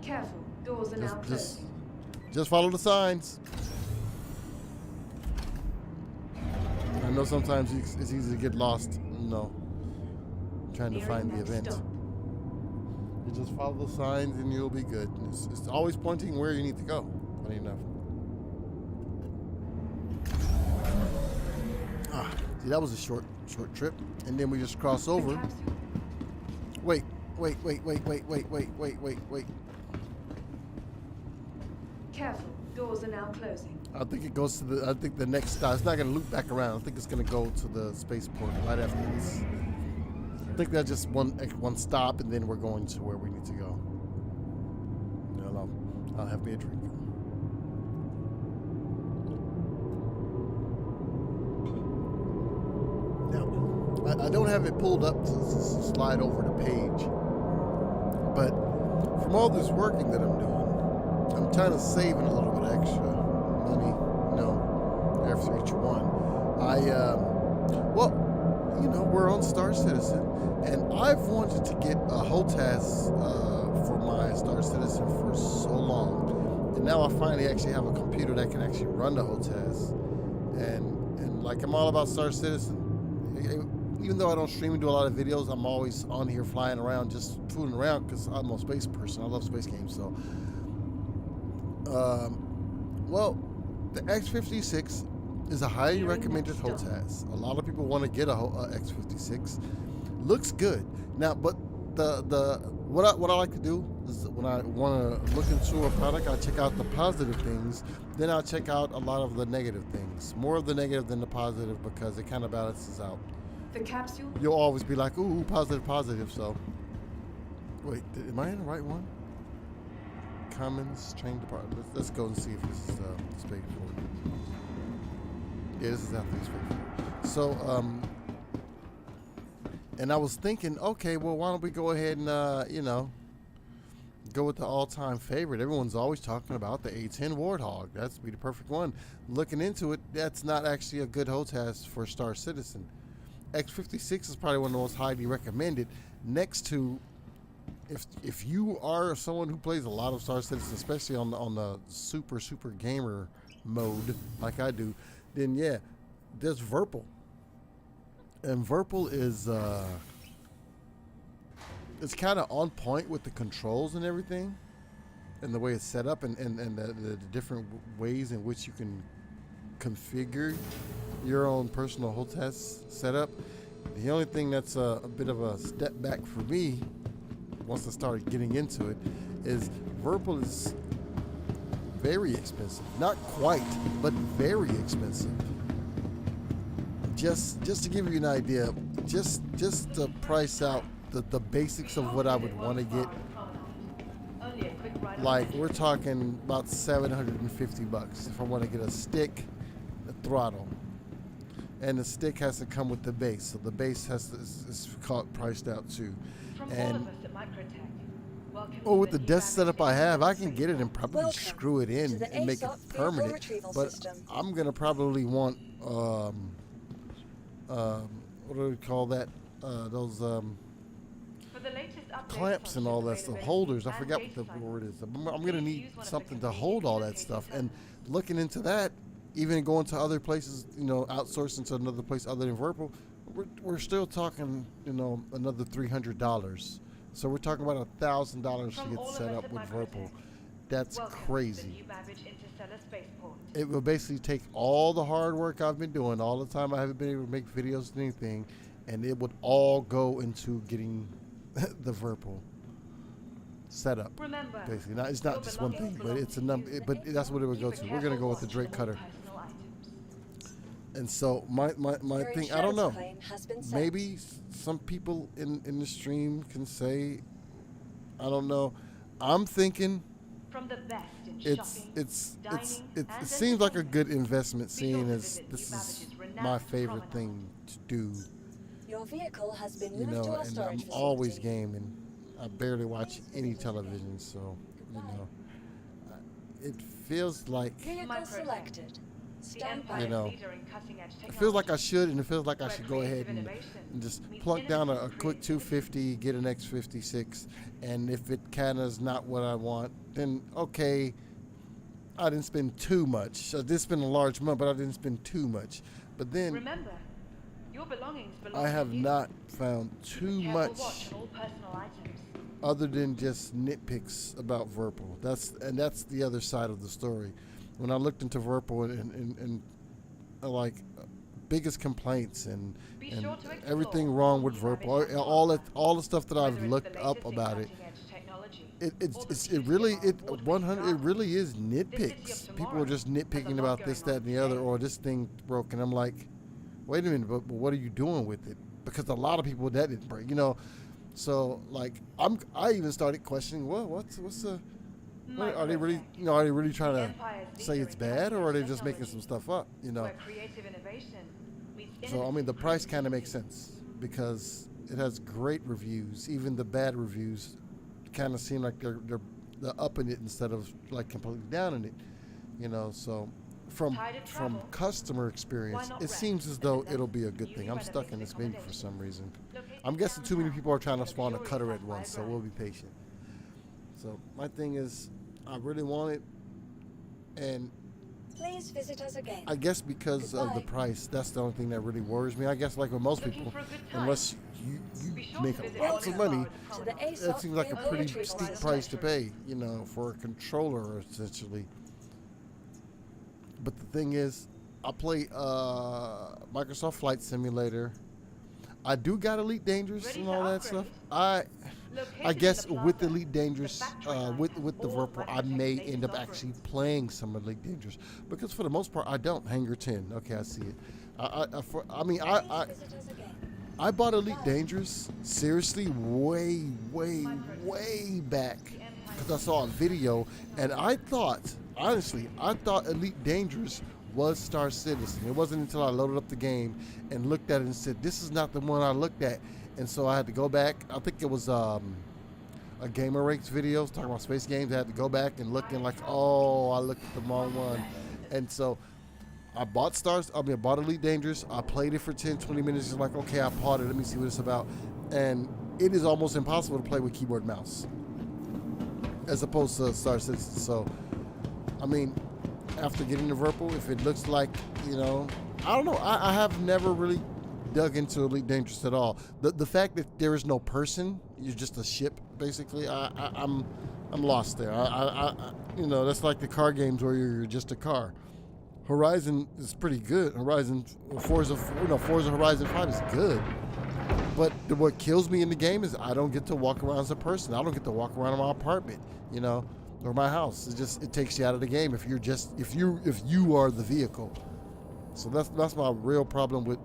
Speaker 4: Careful, doors are now closing.
Speaker 2: Just follow the signs. I know sometimes it's easy to get lost, trying to find the event. You just follow the signs and you'll be good. It's always pointing where you need to go, funny enough. See, that was a short trip. And then we just cross over. Wait.
Speaker 4: Careful, doors are now closing.
Speaker 2: I think it goes to the next stop. It's not going to loop back around. I think it's going to go to the spaceport right after this. I think that's just one stop, and then we're going to where we need to go. I'll have me a drink. Now, I don't have it pulled up to slide over the page, but from all this working that I'm doing, I'm trying to save a little bit extra money, after each one. We're on Star Citizen, and I've wanted to get a HOTAS for my Star Citizen for so long, and now I finally actually have a computer that can actually run the HOTAS, and like I'm all about Star Citizen. Even though I don't stream and do a lot of videos, I'm always on here flying around, just fooling around because I'm a space person. I love space games, so. The X56 is a highly recommended HOTAS. A lot of people want to get a X56. Looks good. Now, but what I like to do is when I want to look into a product, I check out the positive things. Then I'll check out a lot of the negative things. More of the negative than the positive because it kind of balances out.
Speaker 4: The capsule?
Speaker 2: You'll always be like, ooh, positive. So, wait, am I in the right one? Commons Training Department. Let's go and see if this is the spaceport. Yeah, this is after the spaceport. So, And I was thinking, okay, well, why don't we go ahead and, you know, go with the all-time favorite. Everyone's always talking about the A10 Warthog. That's be the perfect one. Looking into it, that's not actually a good HOTAS for Star Citizen. X56 is probably one of the most highly recommended. Next to, if you are someone who plays a lot of Star Citizen, especially on the super gamer mode like I do, then yeah, there's Verpal. And Verpal is it's kind of on point with the controls and everything, and the way it's set up, and the different ways in which you can configure your own personal HOTAS setup. The only thing that's a bit of a step back for me, once I started getting into it, is Verpal is very expensive. Not quite, but very expensive. Just to give you an idea, just to price out the basics of what I would want to get, like we're talking about $750 if I want to get a stick, a throttle, and the stick has to come with the base, so the base is priced out too. And with the desk setup I have, I can get it and probably screw it in and make it permanent. But I'm gonna probably want what do we call that? Those clamps and all that stuff, holders. I forgot what the word is. I'm gonna need something to hold all that stuff. And looking into that, even going to other places, you know, outsourcing to another place other than Verpal, we're still talking, you know, another $300. So we're talking about $1,000 to get set up with Verpal. That's crazy. It will basically take all the hard work I've been doing, all the time I haven't been able to make videos and anything, and it would all go into getting the Verpal setup. Basically, it's not just one thing, but it's a number. But that's what it would go to. We're gonna go with the Drake Cutter. And so my thing, I don't know. Maybe some people in the stream can say, I don't know. I'm thinking it seems like a good investment, seeing as this is my favorite thing to do.
Speaker 5: Your vehicle has been
Speaker 2: You
Speaker 5: moved
Speaker 2: know,
Speaker 5: to our
Speaker 2: and
Speaker 5: storage
Speaker 2: I'm always
Speaker 5: facility.
Speaker 2: gaming. I barely watch any television, so you know, it feels like,
Speaker 5: Vehicle selected. Stand by.
Speaker 2: you know, it feels like I should, and it feels like I should go ahead and just plunk down a quick 250, get an X56, and if it kind of is not what I want, then okay, I didn't spend too much. I did spend a large amount, but I didn't spend too much. But then
Speaker 4: Remember, your belongings belong
Speaker 2: I have
Speaker 4: to you.
Speaker 2: not found too
Speaker 4: Careful
Speaker 2: much
Speaker 4: watch on all personal items.
Speaker 2: other than just nitpicks about Verpal. That's the other side of the story. When I looked into Verpal and like biggest complaints and
Speaker 4: Sure to explore
Speaker 2: everything wrong with Verpal, all the stuff that I've
Speaker 4: Whether it's
Speaker 2: looked
Speaker 4: the
Speaker 2: up
Speaker 4: latest in
Speaker 2: about it,
Speaker 4: cutting-edge technology,
Speaker 2: it really is nitpicks. People are just nitpicking about this, that, and the other, or this thing broke, and I'm like, wait a minute, but what are you doing with it? Because a lot of people that didn't break, you know. So like I even started questioning, well, what's the are they really, you know, are they really trying to say it's bad, or are they just making some stuff up, you know?
Speaker 4: where creative innovation meets
Speaker 2: So I mean, the price kind of makes sense because it has great reviews. Even the bad reviews kind of seem like they're upping it instead of like completely downing it, you know. So from customer experience, it seems as though it'll be a good thing. I'm stuck in this menu for some reason. I'm guessing too many people are trying to spawn a cutter at once, so we'll be patient. So my thing is, I really want it, and
Speaker 5: Please visit us again.
Speaker 2: I guess because of the
Speaker 5: Goodbye.
Speaker 2: price, that's the only thing that really worries me. I guess like with most people, unless you make lots of money,
Speaker 5: To the
Speaker 2: that
Speaker 5: ASOC
Speaker 2: seems like a
Speaker 5: vehicle
Speaker 2: pretty
Speaker 5: retrieval
Speaker 2: steep
Speaker 5: system.
Speaker 2: price to pay, you know, for a controller essentially. But the thing is, I play Microsoft Flight Simulator. I do got Elite Dangerous and all that stuff. I guess with Elite Dangerous, with the Verpal, I may end up actually playing some Elite Dangerous, because for the most part I don't. Hangar 10, okay, I see it. I
Speaker 5: Please visit us again.
Speaker 2: I bought Elite Dangerous seriously way back because I saw a video, and I thought, honestly, Elite Dangerous was Star Citizen. It wasn't until I loaded up the game and looked at it and said, this is not the one I looked at. And so I had to go back. I think it was a Gamer Rakes video talking about space games. I had to go back and look and like, oh, I looked at the wrong one. And so I bought I bought Elite Dangerous. I played it for 10, 20 minutes. Just like, okay, I paused it. Let me see what it's about. And it is almost impossible to play with keyboard and mouse as opposed to Star Citizen. So, I mean, after getting the Virpil, if it looks like, you know, I don't know. I have never really dug into Elite Dangerous at all. The fact that there is no person, you're just a ship, basically. I'm lost there. You know, that's like the car games where you're just a car. Horizon is pretty good. Forza Horizon 5 is good. But what kills me in the game is I don't get to walk around as a person. I don't get to walk around in my apartment, you know, or my house. It takes you out of the game if you are the vehicle. So that's my real problem with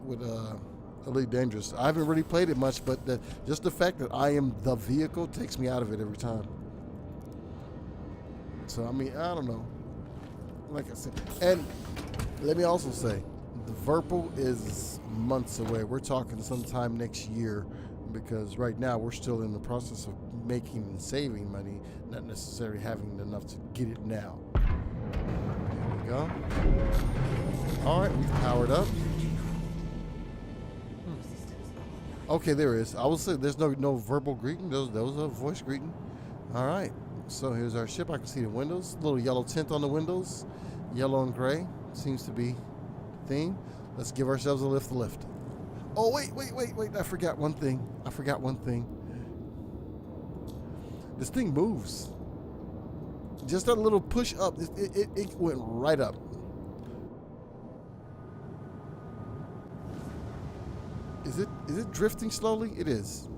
Speaker 2: Elite Dangerous. I haven't really played it much, but just the fact that I am the vehicle takes me out of it every time. So I mean, I don't know. Like I said, and let me also say, the Virpil is months away. We're talking sometime next year, because right now we're still in the process of making and saving money, not necessarily having enough to get it now. There we go. All right, we've powered up. Okay, there is. I will say there's no verbal greeting. There was a voice greeting. All right. So here's our ship. I can see the windows. Little yellow tint on the windows. Yellow and gray seems to be the theme. Let's give ourselves a lift. Oh, wait. I forgot one thing. This thing moves. Just that little push up. It went right up. Is it drifting slowly? It is.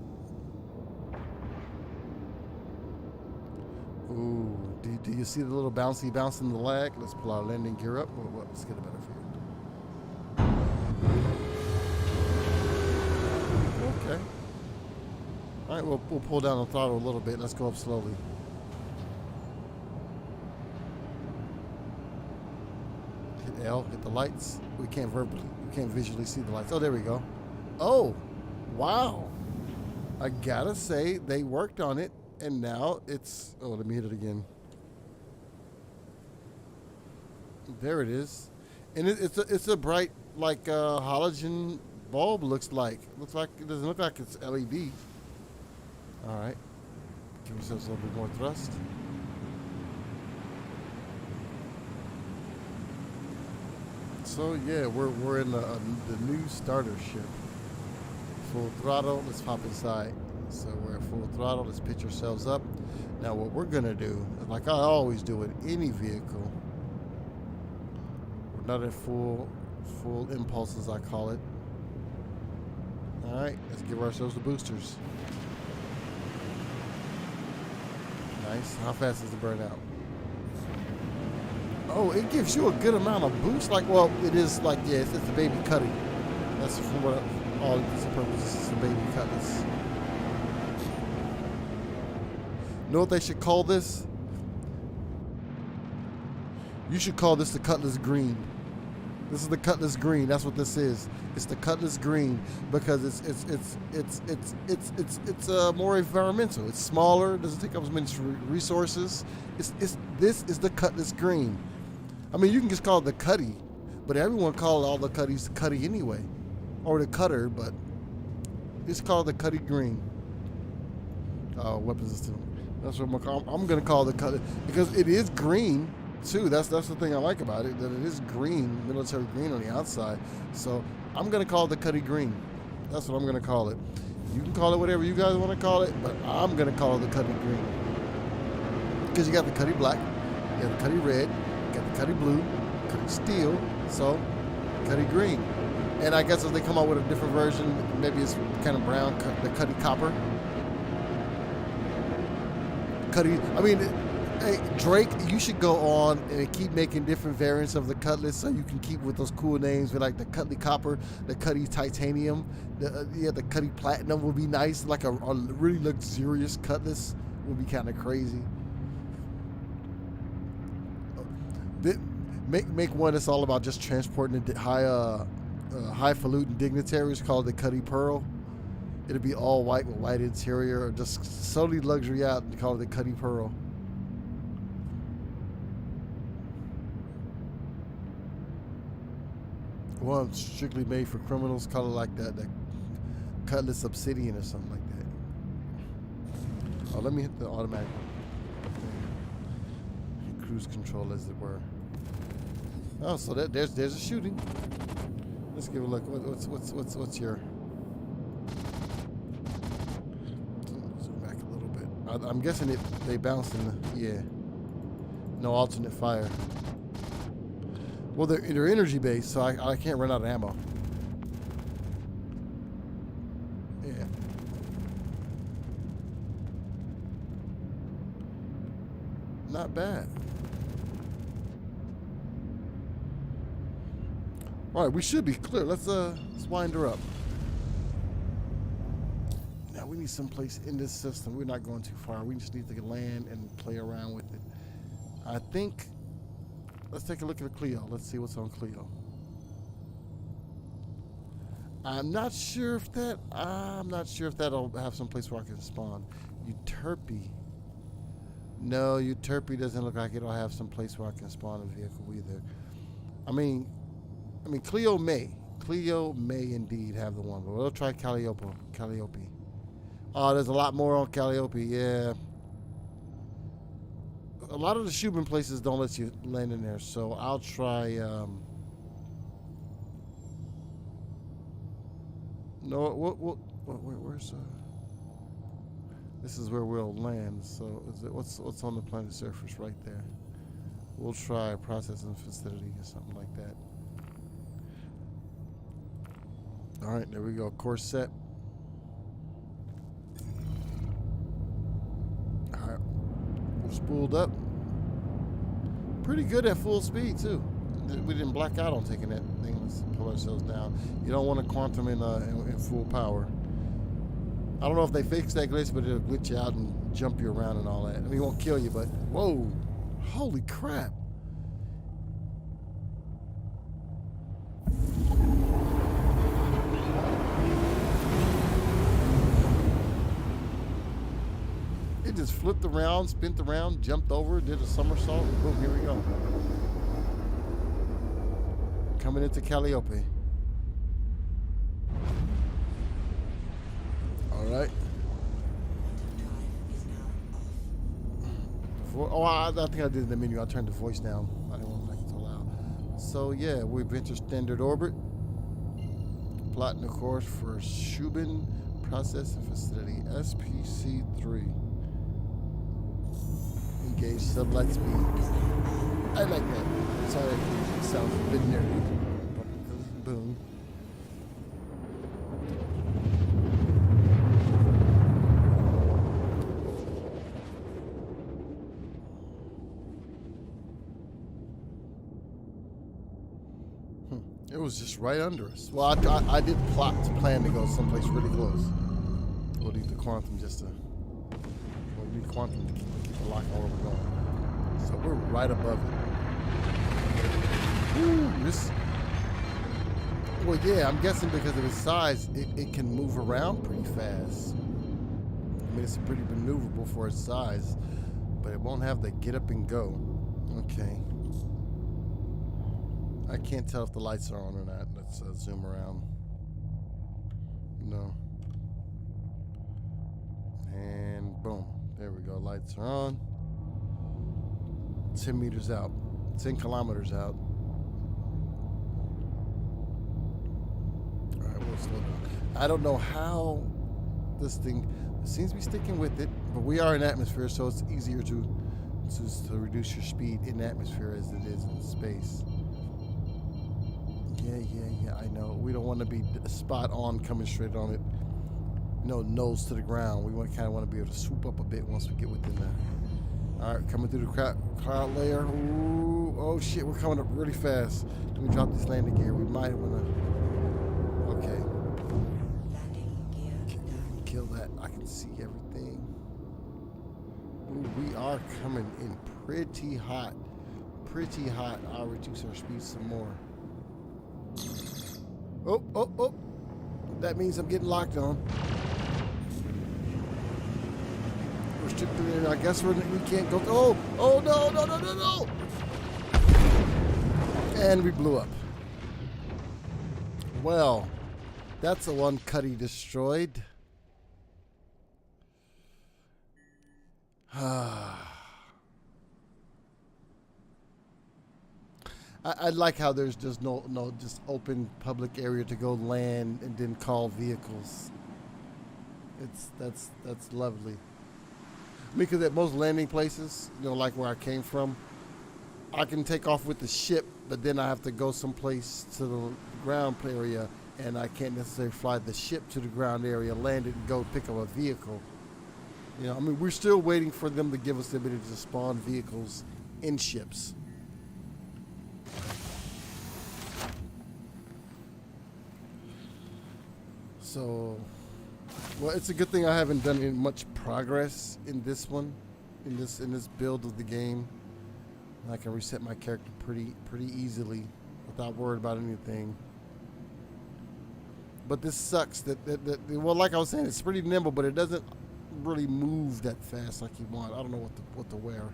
Speaker 2: Ooh, do you see the little bounce in the lag? Let's pull our landing gear up. Let's get a better view. Okay. All right, we'll pull down the throttle a little bit. Let's go up slowly. Hit L, hit the lights. We can't visually see the lights. Oh, there we go. Oh, wow. I gotta say, they worked on it. And now it's, oh, let me hit it again. There it is. And it's a bright, like, halogen bulb looks like. It doesn't look like it's LED. All right. Give ourselves a little bit more thrust. So, yeah, we're in the new starter ship. Full throttle. Let's hop inside. So we're at full throttle. Let's pitch ourselves up. Now what we're going to do, like I always do with any vehicle, we're not at full impulse, as I call it. All right, let's give ourselves the boosters. Nice. How fast is the burnout? Oh, it gives you a good amount of boost. Like, well, it is like, yeah, it's a baby cutty. That's for what all intents and purposes, it's a baby cutlass. You know what they should call this? You should call this the Cutlass Green. This is the Cutlass Green. That's what this is. It's the Cutlass Green because it's more environmental. It's smaller. Doesn't take up as many resources. This is the Cutlass Green. I mean, you can just call it the Cutty, but everyone calls all the Cutties the Cutty anyway, or the Cutter. But it's called the Cutty Green. Weapons system. That's what I'm going to call the Cutlass because it is green. Too. That's the thing I like about it, that it is green, military green on the outside. So I'm going to call it the Cutty Green. That's what I'm going to call it. You can call it whatever you guys want to call it, but I'm going to call it the Cutty Green. Because you got the Cutty Black, you got the Cutty Red, you got the Cutty Blue, Cutty Steel, so Cutty Green. And I guess if they come out with a different version, maybe it's kind of brown, the Cutty Copper. Cutty, I mean... Hey, Drake, you should go on and keep making different variants of the Cutlass so you can keep with those cool names, like the Cutty Copper, the Cutty Titanium, the Cutty Platinum would be nice. Like a really luxurious Cutlass would be kind of crazy. Make one that's all about just transporting the highfalutin dignitaries called the Cutty Pearl. it'll be all white with white interior, or just solely luxury out and call it the Cuddy Pearl. One strictly made for criminals, color like that Cutlass Obsidian or something like that. Oh, let me hit the automatic cruise control, as it were. Oh, so there's a shooting. Let's give a look. What's your? Zoom back a little bit. I'm guessing they bounce in the, yeah. No alternate fire. Well, they're energy based, so I can't run out of ammo. Yeah. Not bad. All right, we should be clear. Let's wind her up. Now we need someplace in this system. We're not going too far. We just need to land and play around with it. I think. Let's take a look at the Clio. Let's see what's on Clio. I'm not sure if that'll have some place where I can spawn. Euterpe. No, Euterpe doesn't look like it'll have some place where I can spawn a vehicle either. I mean, Clio may indeed have the one, but we'll try Calliope. Oh, there's a lot more on Calliope. Yeah. A lot of the Shubin places don't let you land in there, so I'll try. No, where's this is where we'll land. So what's on the planet's surface right there? We'll try a processing facility or something like that. All right, there we go. Course set. All right, we're spooled up. Pretty good at full speed too. We didn't black out on taking that thing. Let's pull ourselves down. You don't want to quantum in full power. I don't know if they fixed that glitch, but it'll glitch you out and jump you around and all that. I mean, it won't kill you, but whoa, holy crap. It just flipped around, spent around, jumped over, did a somersault, and boom, here we go. Coming into Calliope. All right. I think I did in the menu. I turned the voice down. I didn't want to make it so loud. So yeah, we've entered standard orbit. Plotting the course for Shubin Processing Facility, SPC-3. Engage sublight speed. I like that. Sorry, it sounds a bit nerdy. Boom. It was just right under us. Well, I did plan to go someplace really close. We'll need the quantum just to. We'll need quantum to keep the lock on where we're going. So we're right above it. Ooh, well, yeah, I'm guessing because of its size, it can move around pretty fast. I mean, it's pretty maneuverable for its size, but it won't have the get up and go. Okay. I can't tell if the lights are on or not. Let's zoom around. No. And boom. There we go. Lights are on. 10 meters out. 10 kilometers out. Alright, we'll slow down. I don't know how this thing seems to be sticking with it, but we are in atmosphere, so it's easier to reduce your speed in atmosphere as it is in space. Yeah, I know. We don't want to be spot on coming straight on it. Nose to the ground. We kind of want to be able to swoop up a bit once we get within there. All right, coming through the cloud layer. Ooh, oh shit, we're coming up really fast. Let me drop this landing gear. We might want to. Okay. Kill that. I can see everything. Ooh, we are coming in pretty hot. Pretty hot. I'll reduce our speed some more. Oh. That means I'm getting locked on. I guess we can't go. Oh no. And we blew up. Well, that's the one Cuddy destroyed. I like how there's just no just open public area to go land and then call vehicles. That's lovely. Because at most landing places, like where I came from, I can take off with the ship, but then I have to go someplace to the ground area, and I can't necessarily fly the ship to the ground area, land it, and go pick up a vehicle. We're still waiting for them to give us the ability to spawn vehicles in ships. So, well, it's a good thing I haven't done any much progress in this one, in this build of the game. I can reset my character pretty easily without worrying about anything. But this sucks well, like I was saying, it's pretty nimble, but it doesn't really move that fast like you want. I don't know what to wear.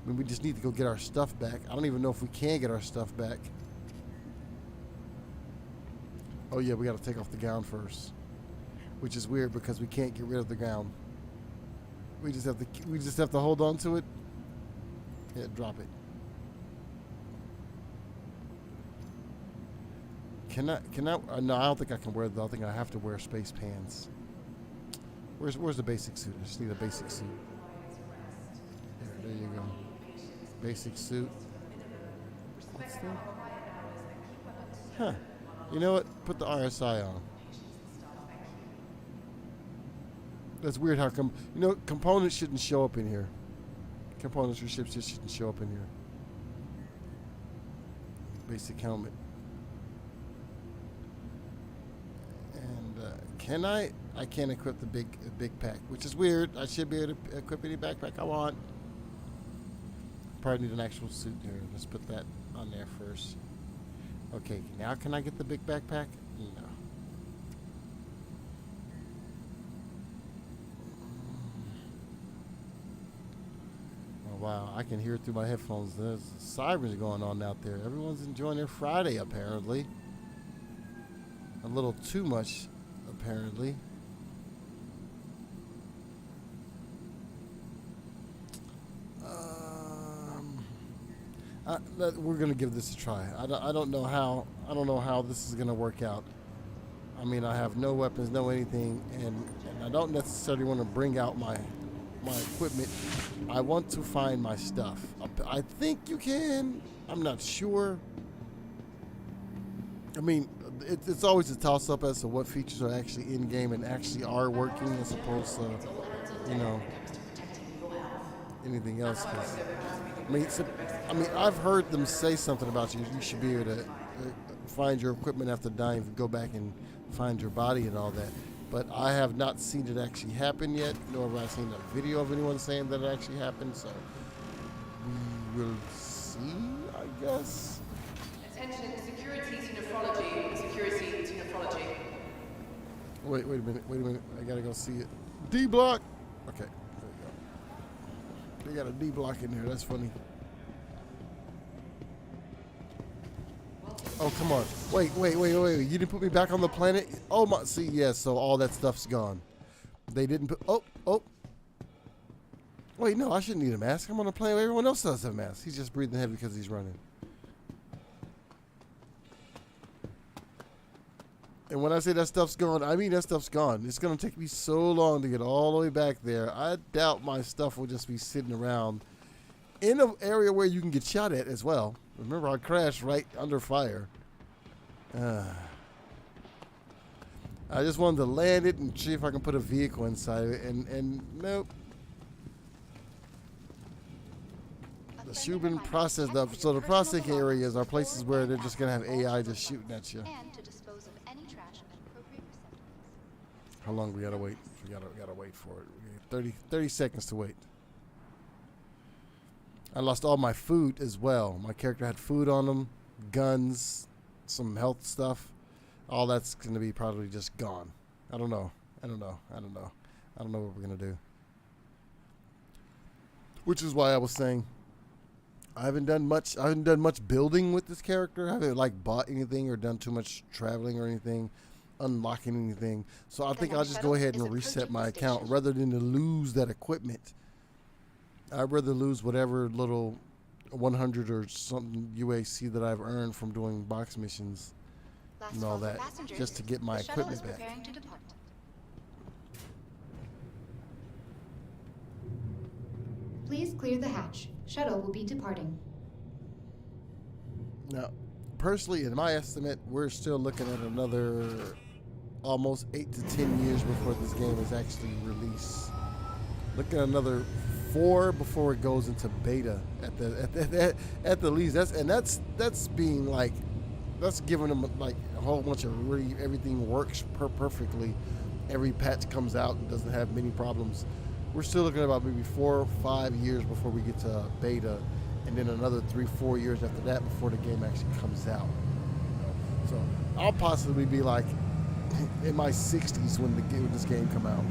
Speaker 2: We just need to go get our stuff back. I don't even know if we can get our stuff back. Oh yeah, we got to take off the gown first, which is weird because we can't get rid of the gown. We just have to hold on to it. Yeah, drop it. Can I? No, I don't think I can wear that. I think I have to wear space pants. Where's the basic suit? I just need a basic suit. There you go. Basic suit. What's that? Huh. You know what? Put the RSI on. That's weird how components shouldn't show up in here. Components for ships just shouldn't show up in here. Basic helmet. And can I? I can't equip the big pack, which is weird. I should be able to equip any backpack I want. Probably need an actual suit here. Let's put that on there first. Okay, now can I get the big backpack? No. Oh, wow, I can hear it through my headphones. There's sirens going on out there. Everyone's enjoying their Friday, apparently. A little too much, apparently. We're gonna give this a try. I don't know how this is gonna work out. I mean, I have no weapons, no anything, and I don't necessarily want to bring out my equipment. I want to find my stuff. I think you can. I'm not sure. I mean, it's always a toss-up as to what features are actually in game and actually are working, as opposed to anything else. I've heard them say something about you should be able to find your equipment after dying, go back and find your body and all that. But I have not seen it actually happen yet, nor have I seen a video of anyone saying that it actually happened, so we will see, I guess.
Speaker 3: Attention, security to nephrology. Security to nephrology.
Speaker 2: Wait a minute. I gotta go see it. D block! Okay, there we go. They got a D block in there, that's funny. Oh, come on. Wait. You didn't put me back on the planet? Oh, my. See, yeah, so all that stuff's gone. They didn't put. Oh. Wait, no, I shouldn't need a mask. I'm on a planet where everyone else does have a mask. He's just breathing heavy because he's running. And when I say that stuff's gone, I mean that stuff's gone. It's going to take me so long to get all the way back there. I doubt my stuff will just be sitting around in an area where you can get shot at as well. Remember, I crashed right under fire. I just wanted to land it and see if I can put a vehicle inside it, and nope. The Shubin process, so the processing areas are places where they're just going to have AI just shooting at you.
Speaker 1: And to dispose of any trash at appropriate receptacles.
Speaker 2: How long we got to wait? We gotta wait for it. We got 30 seconds to wait. I lost all my food as well. My character had food on him, guns, some health stuff. All that's going to be probably just gone. I don't know what we're going to do. Which is why I was saying I haven't done much building with this character. I haven't like bought anything or done too much traveling or anything, unlocking anything. So I think I'll just go ahead and reset my account rather than to lose that equipment. I'd rather lose whatever little 100 or something UAC that I've earned from doing box missions and all that, just to get my equipment back.
Speaker 1: Please clear the hatch. Shuttle will be departing.
Speaker 2: Now, personally, in my estimate, we're still looking at another almost 8 to 10 years before this game is actually released. Looking at another 4 before it goes into beta at the least. That's being like, that's giving them like a whole bunch of really everything works perfectly. Every patch comes out and doesn't have many problems. We're still looking at about maybe 4 or 5 years before we get to beta, and then another 3-4 years after that before the game actually comes out. So I'll possibly be like in my 60s when this game come out.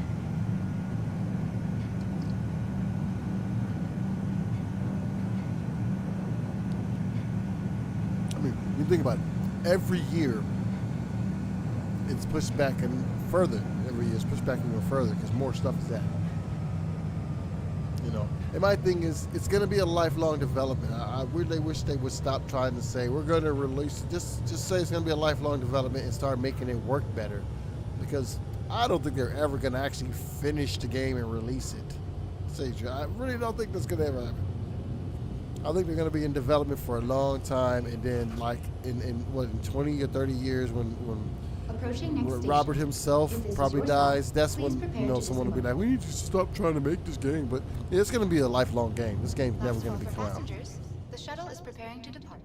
Speaker 2: I mean, you think about it. Every year, it's pushed back and further. Every year, it's pushed back even further because more stuff is added. You know, and my thing is, it's going to be a lifelong development. I really wish they would stop trying to say we're going to release. Just say it's going to be a lifelong development and start making it work better, because I don't think they're ever going to actually finish the game and release it. I really don't think that's going to ever happen. I think they're going to be in development for a long time, and then like in 20 or 30 years when Robert himself probably dies, that's when someone will be like, we need to stop trying to make this game. But it's going to be a lifelong game. This game's never going to be come out.
Speaker 1: The shuttle is preparing to depart.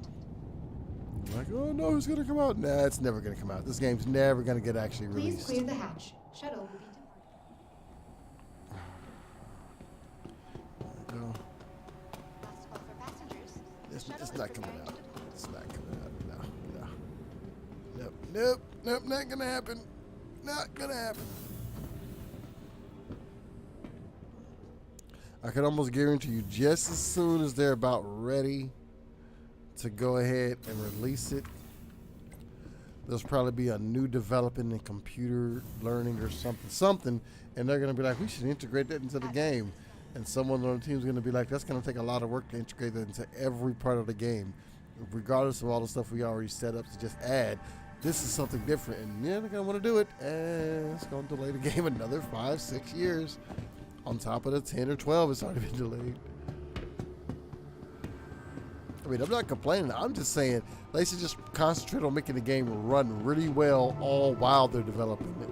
Speaker 2: Like, oh no, it's going to come out. Nah, it's never going to come out. This game's never going to get actually released.
Speaker 1: Please clear the hatch. Shuttle will be departing. Last call for passengers.
Speaker 2: It's not coming out. It's not coming out. No. Nope, not gonna happen. Not gonna happen. I can almost guarantee you, just as soon as they're about ready to go ahead and release it, there's probably be a new development in computer learning or something, and they're gonna be like, we should integrate that into the game. And someone on the team is gonna be like, that's gonna take a lot of work to integrate that into every part of the game, regardless of all the stuff we already set up to just add. This is something different, and yeah, they're gonna want to do it, and it's gonna delay the game another 5-6 years on top of the 10 or 12 it's already been delayed. I mean, I'm not complaining. I'm just saying they should just concentrate on making the game run really well all while they're developing it,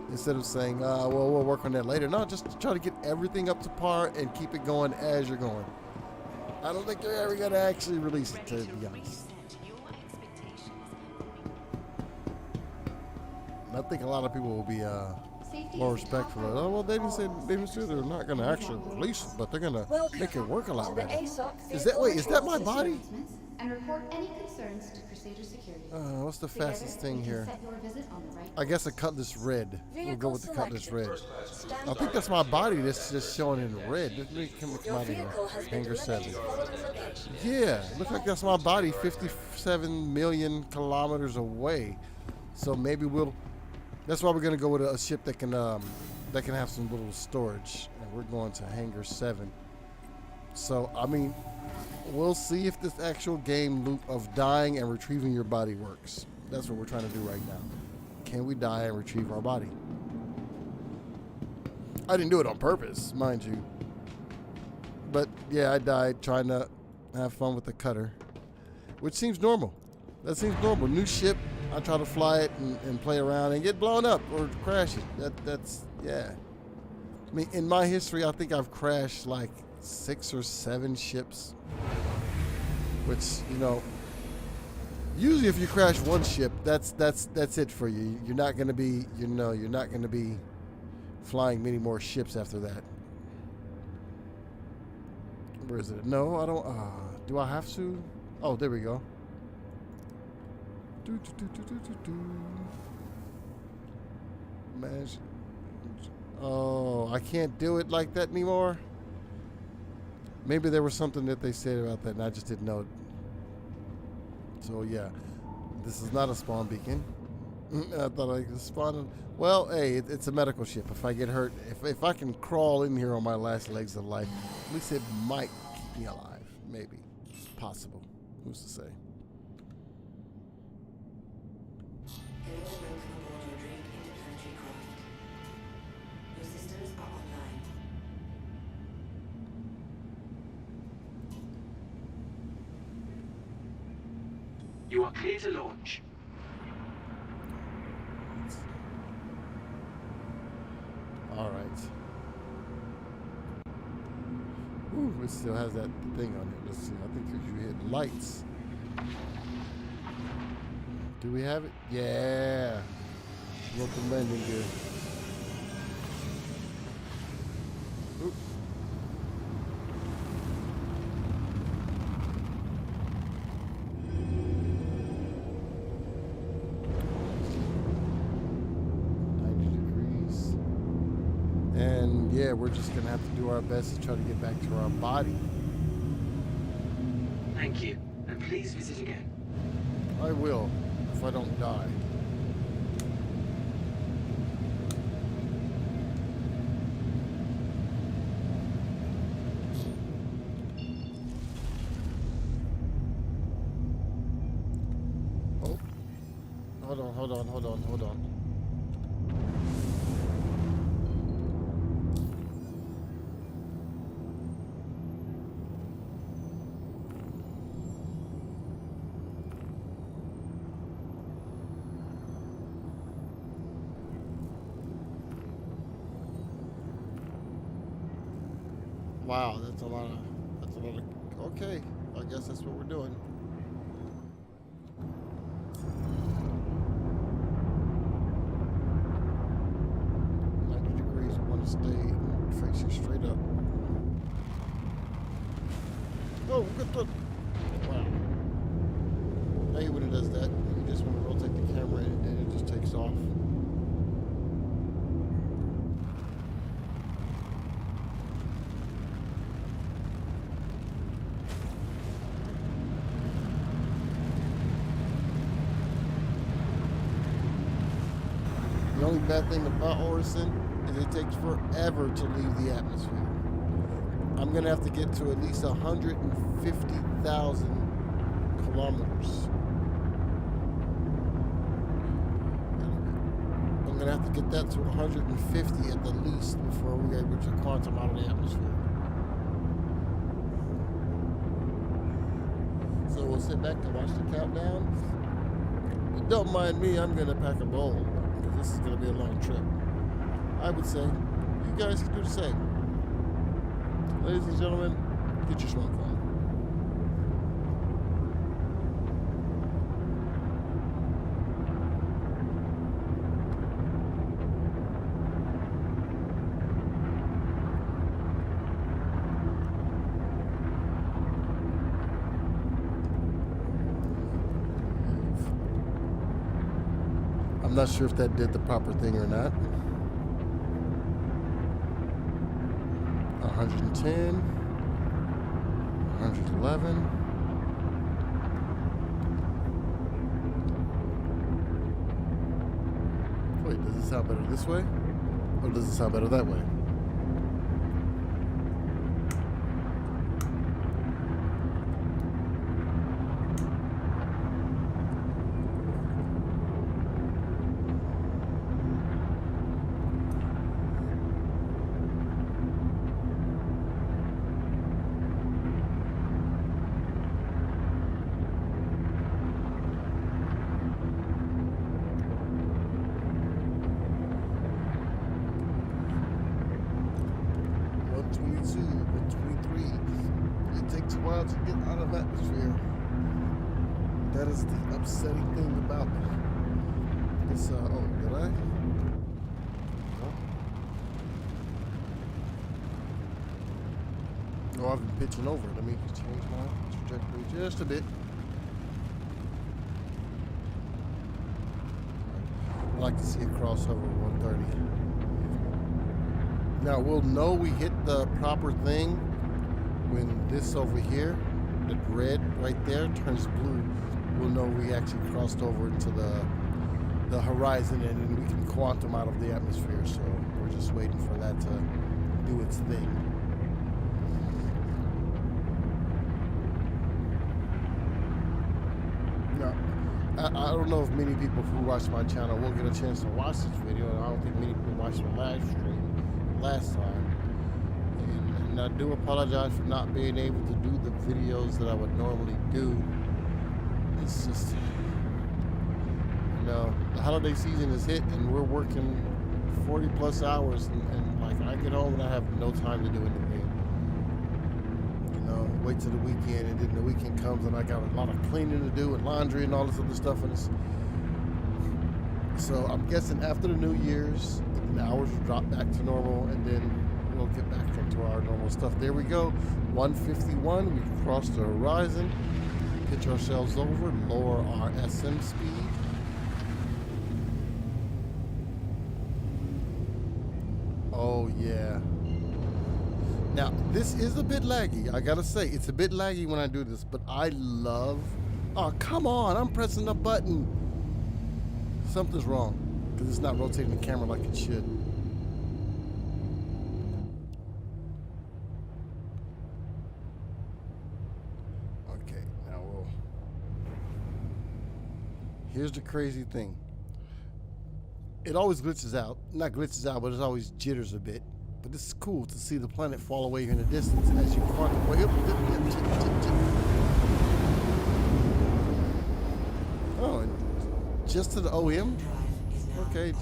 Speaker 2: instead of saying, well, we'll work on that later. No, just try to get everything up to par and keep it going as you're going. I don't think they're ever gonna actually release it, to be honest. I think a lot of people will be more respectful. Oh, well, they didn't say they're not going to actually release it, but they're going to make it work a lot better. Is that my body?
Speaker 1: And report any concerns to Crusader Security.
Speaker 2: What's the fastest thing here? I guess a Cutlass Red. We'll go with the Cutlass Red. I think that's my body that's just showing in red. Let me come out of here. Hangar 7. Yeah, looks like that's my body 57 million kilometers away. So maybe that's why we're gonna go with a ship that can have some little storage, and we're going to Hangar 7. So I mean, we'll see if this actual game loop of dying and retrieving your body works. That's what we're trying to do right now. Can we die and retrieve our body? I didn't do it on purpose, mind you. But yeah, I died trying to have fun with the cutter, which seems normal. That seems normal. New ship. I try to fly it and play around and get blown up or crash it. That's yeah. I mean, in my history, I think I've crashed like 6 or 7 ships. Which, usually if you crash one ship, that's it for you. You're not gonna be flying many more ships after that. Where is it? No, I don't. Do I have to? Oh, there we go. Oh, I can't do it like that anymore. Maybe there was something that they said about that and I just didn't know it. So yeah, this is not a spawn beacon. I thought I could spawn. Well, hey, it's a medical ship. If I get hurt, if I can crawl in here on my last legs of life, at least it might keep me alive. Maybe. Possible. Who's to say?
Speaker 6: Hello, welcome aboard your Drake interplanetary craft. Your systems are online.
Speaker 7: You are clear to launch.
Speaker 2: All right. Ooh, it still has that thing on it. Let's see. I think if you hit lights. Do we have it? Yeah. Local landing gear. Oop. Yeah, we're just gonna have to do our best to try to get back to our body.
Speaker 7: Thank you, and please visit again.
Speaker 2: I will, if I don't die. Oh, hold on. Wow, that's a lot of, okay, I guess that's what we're doing. I want to stay facing straight up. Oh, good look. Wow. I hate when it does that. You just want to rotate the camera and it just takes off. The only bad thing about Orison is it takes forever to leave the atmosphere. I'm going to have to get to at least 150,000 kilometers. I'm going to have to get that to 150 at the least before we are able to quantum out of the atmosphere. So we'll sit back and watch the countdown. But don't mind me, I'm going to pack a bowl. This is going to be a long trip. I would say you guys can do the same. Ladies and gentlemen, get your smoke on. I'm not sure if that did the proper thing or not. 110, 111. Wait, does it sound better this way? Or does it sound better that way? To get out of atmosphere. That is the upsetting thing about this. Oh, did I? No. Oh, I've been pitching over. Let me change my trajectory just a bit. I'd like to see a crossover 130. Now we'll know we hit the proper thing when this over here, the red right there, turns blue, we'll know we actually crossed over into the horizon, and then we can quantum out of the atmosphere. So we're just waiting for that to do its thing. Now, I don't know if many people who watch my channel will get a chance to watch this video, and I don't think many people watched the live stream last time. And I do apologize for not being able to do the videos that I would normally do. It's just, you know, the holiday season is hit, and we're working 40 plus hours, and like I get home and I have no time to do anything. You know, wait till the weekend, and then the weekend comes and I got a lot of cleaning to do and laundry and all this other stuff, and it's, so I'm guessing after the New Year's the hours will drop back to normal, and then we'll get back into our normal stuff. There we go, 151. We crossed the horizon, pitch ourselves over, lower our SM speed. Oh yeah. Now this is a bit laggy, I gotta say. It's a bit laggy when I do this, but I love, oh come on, I'm pressing the button. Something's wrong, because it's not rotating the camera like it should. Okay, now we'll, here's the crazy thing. It always glitches out. Not glitches out, but it always jitters a bit. But this is cool to see the planet fall away here in the distance as you quantum away. Oh, and just to the OM? Okay,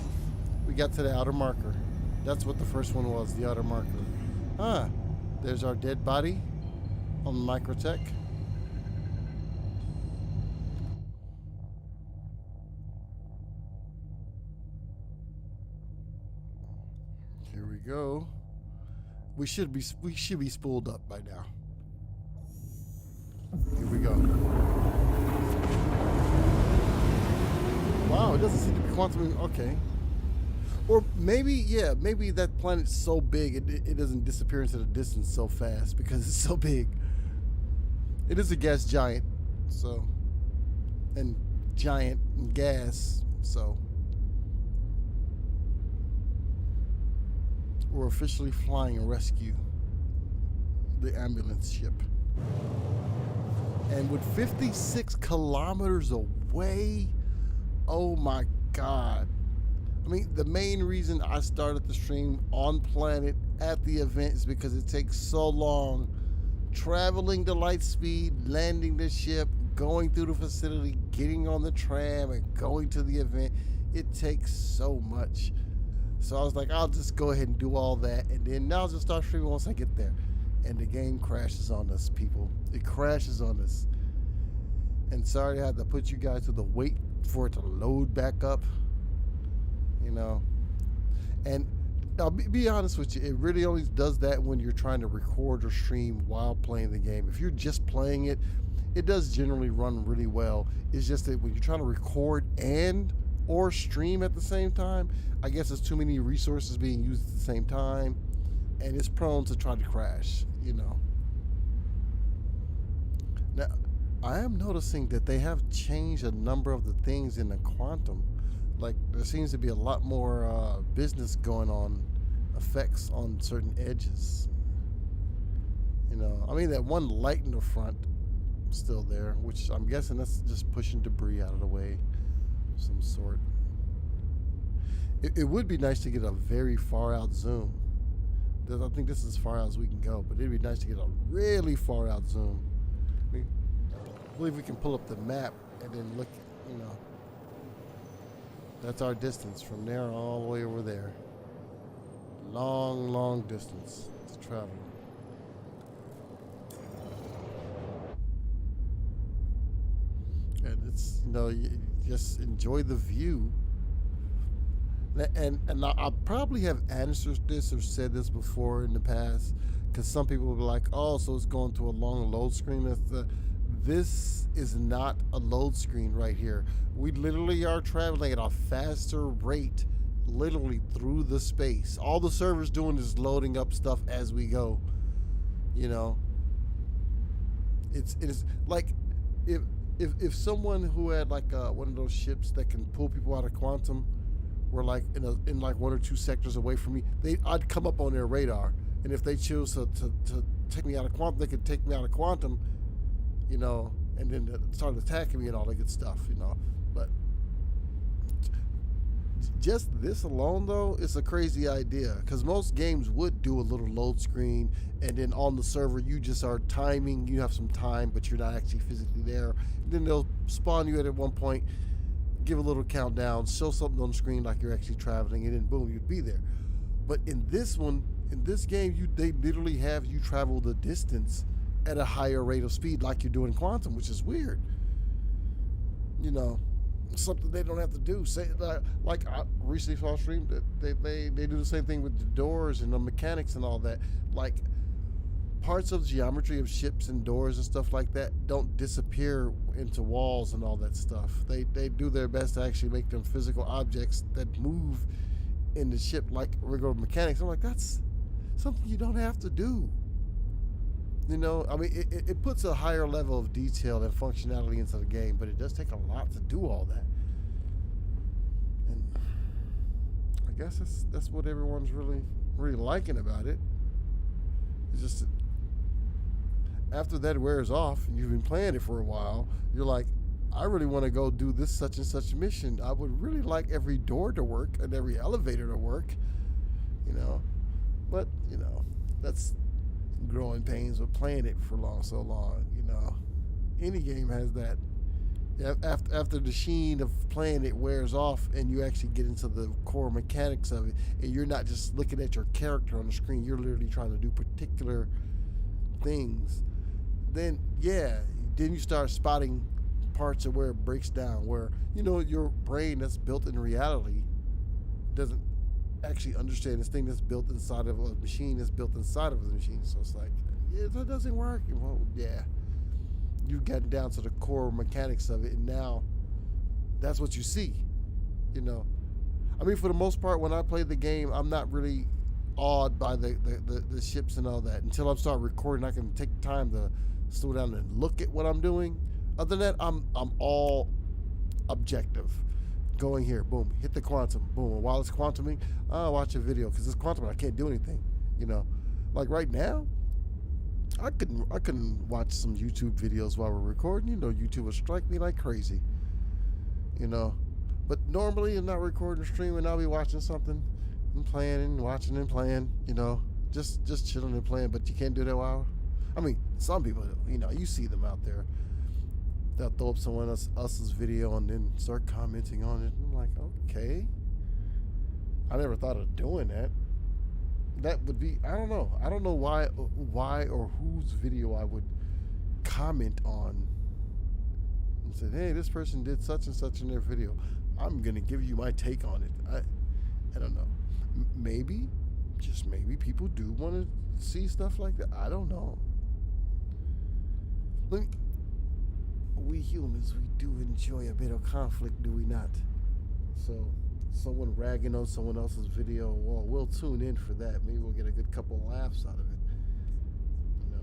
Speaker 2: we got to the outer marker. That's what the first one was, the outer marker. Ah, there's our dead body on the microtech. Here we go. We should be spooled up by now. Here we go. Wow, it doesn't seem to be quantum. Okay. Or maybe, yeah, maybe that planet's so big it doesn't disappear into the distance so fast because it's so big. It is a gas giant, so, and giant and gas, so. We're officially flying a rescue, the ambulance ship. And with 56 kilometers away, oh my God. I mean, the main reason I started the stream on planet at the event is because it takes so long traveling the light speed, landing the ship, going through the facility, getting on the tram, and going to the event. It takes so much. So I was like, I'll just go ahead and do all that, and then I'll just start streaming once I get there. And the game crashes on us, people. It crashes on us. And sorry I had to put you guys to the wait for it to load back up. You know. And I'll be honest with you, it really only does that when you're trying to record or stream while playing the game. If you're just playing it, it does generally run really well. It's just that when you're trying to record and or stream at the same time, I guess there's too many resources being used at the same time, and it's prone to try to crash, you know. Now, I am noticing that they have changed a number of the things in the quantum. Like, there seems to be a lot more business going on, effects on certain edges. You know, I mean, that one light in the front still there, which I'm guessing that's just pushing debris out of the way of some sort. It would be nice to get a very far out zoom. I think this is as far out as we can go, but it'd be nice to get a really far out zoom. I believe we can pull up the map and then look, you know. That's our distance from there all the way over there. Long, long distance to travel. And it's, you know, you just enjoy the view. And I probably have answered this or said this before in the past, because some people will be like, oh, so it's going to a long load screen. This is not a load screen right here. We literally are traveling at a faster rate, literally through the space. All the server's doing is loading up stuff as we go, you know. It's like if someone who had like one of those ships that can pull people out of quantum were like in like 1 or 2 sectors away from me, I'd come up on their radar, and if they choose to take me out of quantum, they could take me out of quantum, you know, and then start attacking me and all that good stuff, you know. But just this alone, though, it's a crazy idea, because most games would do a little load screen, and then on the server you just are timing, you have some time, but you're not actually physically there. And then they'll spawn you at one point, give a little countdown, show something on the screen like you're actually traveling, and then boom, you'd be there. But in this one, in this game, they literally have you travel the distance at a higher rate of speed like you're doing quantum, which is weird. You know, something they don't have to do. Say like I recently saw a stream that they do the same thing with the doors and the mechanics and all that. Like parts of the geometry of ships and doors and stuff like that don't disappear into walls and all that stuff. They do their best to actually make them physical objects that move in the ship like regular mechanics. I'm like, that's something you don't have to do. You know, I mean, it puts a higher level of detail and functionality into the game, but it does take a lot to do all that. And I guess that's what everyone's really liking about it. It's just after that wears off and you've been playing it for a while, you're like, I really want to go do this such and such mission. I would really like every door to work and every elevator to work, you know. But, you know, that's growing pains with playing it for so long, you know. Any game has that. After the sheen of playing it wears off and you actually get into the core mechanics of it, and you're not just looking at your character on the screen, you're literally trying to do particular things, then you start spotting parts of where it breaks down, where, you know, your brain that's built in reality doesn't actually understand this thing that's built inside of a machine that's built inside of a machine. So it's like, yeah, that doesn't work. Well, yeah, you've gotten down to the core mechanics of it, and now that's what you see, you know. I mean, for the most part, when I play the game, I'm not really awed by the ships and all that until I start recording. I can take time to slow down and look at what I'm doing. Other than that, I'm all objective. Going here, boom, hit the quantum, boom. And while it's quantuming, I'll watch a video because it's quantum and I can't do anything, you know. Like right now, I couldn't watch some YouTube videos while we're recording. You know, YouTube would strike me like crazy, you know. But normally, I'm not recording or streaming. I'll be watching something and playing and watching and playing, you know, just chilling and playing. But you can't do that while, I mean, some people, you know, you see them out there. They'll throw up someone else's video and then start commenting on it. I'm like, okay. I never thought of doing that. That would be, I don't know. I don't know why or whose video I would comment on and say, hey, this person did such and such in their video. I'm going to give you my take on it. I don't know. Maybe, just maybe people do want to see stuff like that. I don't know. We humans, we do enjoy a bit of conflict, do we not? So, someone ragging on someone else's video, well, we'll tune in for that. Maybe we'll get a good couple laughs out of it. You know,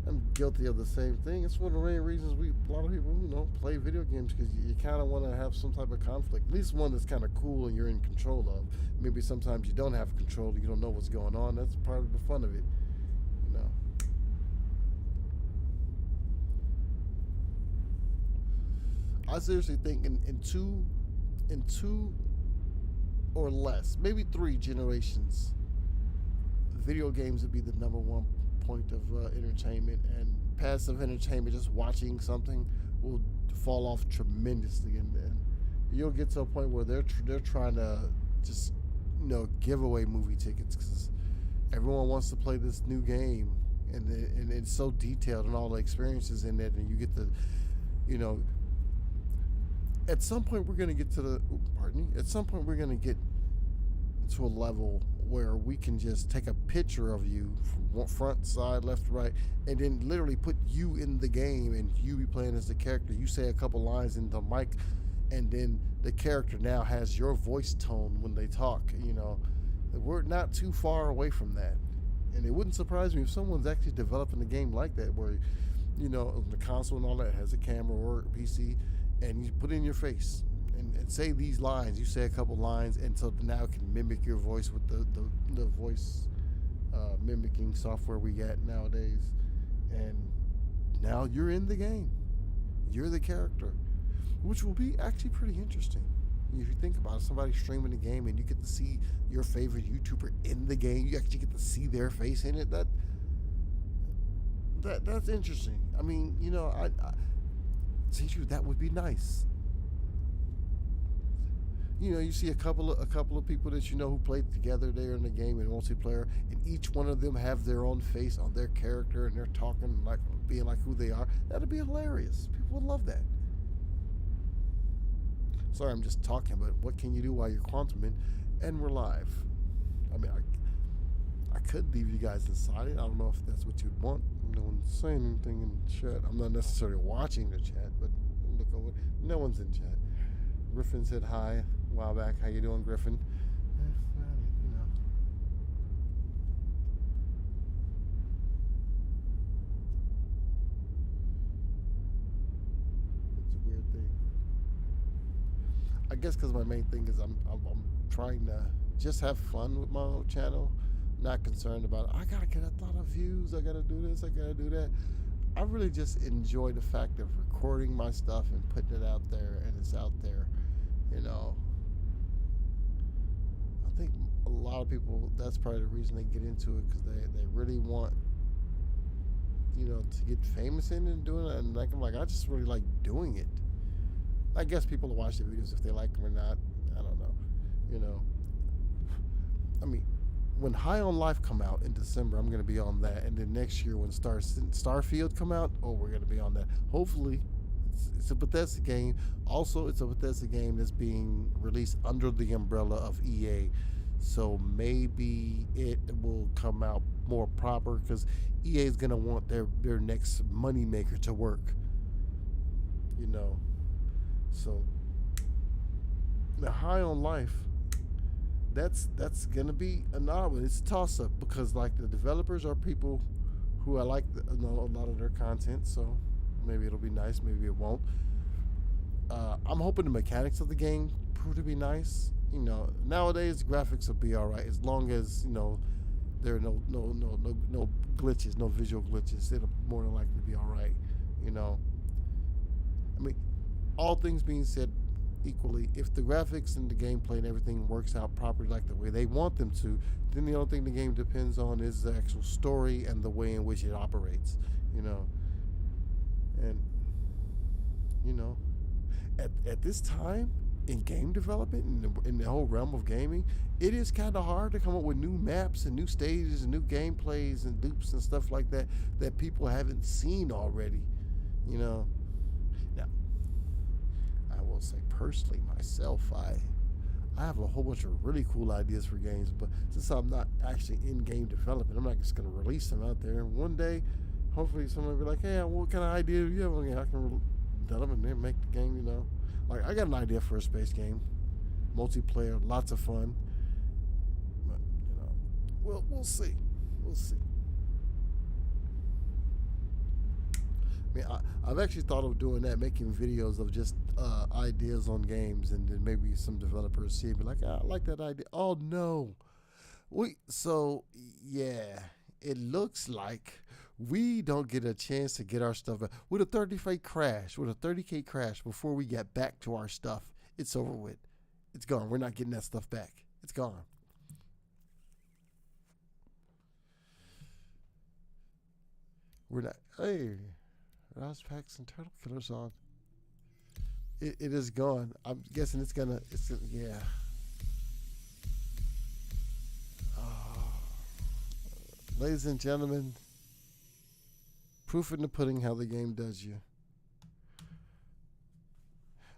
Speaker 2: I'm guilty of the same thing. It's one of the main reasons a lot of people, you know, play video games, because you kind of want to have some type of conflict. At least one that's kind of cool and you're in control of. Maybe sometimes you don't have control, you don't know what's going on. That's part of the fun of it, you know. I seriously think in two or less, maybe 3 generations, video games would be the number one point of entertainment, and passive entertainment, just watching something, will fall off tremendously, and you'll get to a point where they're trying to just, you know, give away movie tickets because everyone wants to play this new game, and it's so detailed and all the experiences in it, and you get the, you know. At some point, we're going to get to at some point, we're going to get to a level where we can just take a picture of you from front, side, left, right, and then literally put you in the game and you be playing as the character. You say a couple lines in the mic, and then the character now has your voice tone when they talk, you know. We're not too far away from that. And it wouldn't surprise me if someone's actually developing a game like that, where you know, the console and all that has a camera or a PC, and you put in your face and say these lines. You say a couple lines, and so now it can mimic your voice with the voice mimicking software we got nowadays. And now you're in the game. You're the character, which will be actually pretty interesting. If you think about it, somebody streaming the game and you get to see your favorite YouTuber in the game. You actually get to see their face in it. That's interesting. I mean, you know, I that would be nice. You know, you see a couple of people that you know who played together there in the game in multiplayer, and each one of them have their own face on their character, and they're talking like being like who they are. That'd be hilarious. People would love that. Sorry, I'm just talking, but what can you do while you're quantuming? And we're live. I mean, I could leave you guys inside it. I don't know if that's what you'd want. No one's saying anything in the chat. I'm not necessarily watching the chat, but look over. No one's in chat. Griffin said hi a while back. How you doing, Griffin? You know. It's a weird thing. I guess because my main thing is I'm trying to just have fun with my own channel. Not concerned about I gotta get a lot of views, I gotta do this, I gotta do that. I really just enjoy the fact of recording my stuff and putting it out there, and it's out there, you know. I think a lot of people, that's probably the reason they get into it, because they really want, you know, to get famous in it and doing it. And like I'm like, I just really like doing it. I guess people will watch the videos if they like them or not. I don't know, you know. I mean, when High on Life come out in December, I'm going to be on that. And then next year when Starfield come out, we're going to be on that. Hopefully, it's a Bethesda game. Also, it's a Bethesda game that's being released under the umbrella of EA. So maybe it will come out more proper, because EA is going to want their next moneymaker to work. You know. So, the High on Life, that's gonna be an odd one. It's a toss-up, because like the developers are people who I like a lot of their content, so maybe it'll be nice, maybe it won't. I'm hoping the mechanics of the game prove to be nice. You know, nowadays graphics will be all right as long as, you know, there are no glitches, no visual glitches. It'll more than likely be all right. You know, I mean, all things being said equally, if the graphics and the gameplay and everything works out properly like the way they want them to, then the only thing the game depends on is the actual story and the way in which it operates, you know. And, you know, at this time in game development, in the whole realm of gaming, it is kind of hard to come up with new maps and new stages and new gameplays and loops and stuff like that that people haven't seen already, you know. Now, I will say personally myself, I have a whole bunch of really cool ideas for games, but since I'm not actually in game development, I'm not just going to release them out there. And one day, hopefully someone will be like, hey, what kind of idea do you have? I can develop and then make the game, you know. Like, I got an idea for a space game. Multiplayer, lots of fun. But, you know, we'll see. We'll see. I mean, I've actually thought of doing that, making videos of just ideas on games, and then maybe some developers see it and be like, I like that idea. Oh, no. So, yeah, it looks like we don't get a chance to get our stuff back. With a 30K crash before we get back to our stuff, it's over with. It's gone. We're not getting that stuff back. It's gone. We're not. Hey. Rouse Packs and Turtle Killer song. It is gone. I'm guessing it's yeah. Ladies and gentlemen, proof in the pudding how the game does you.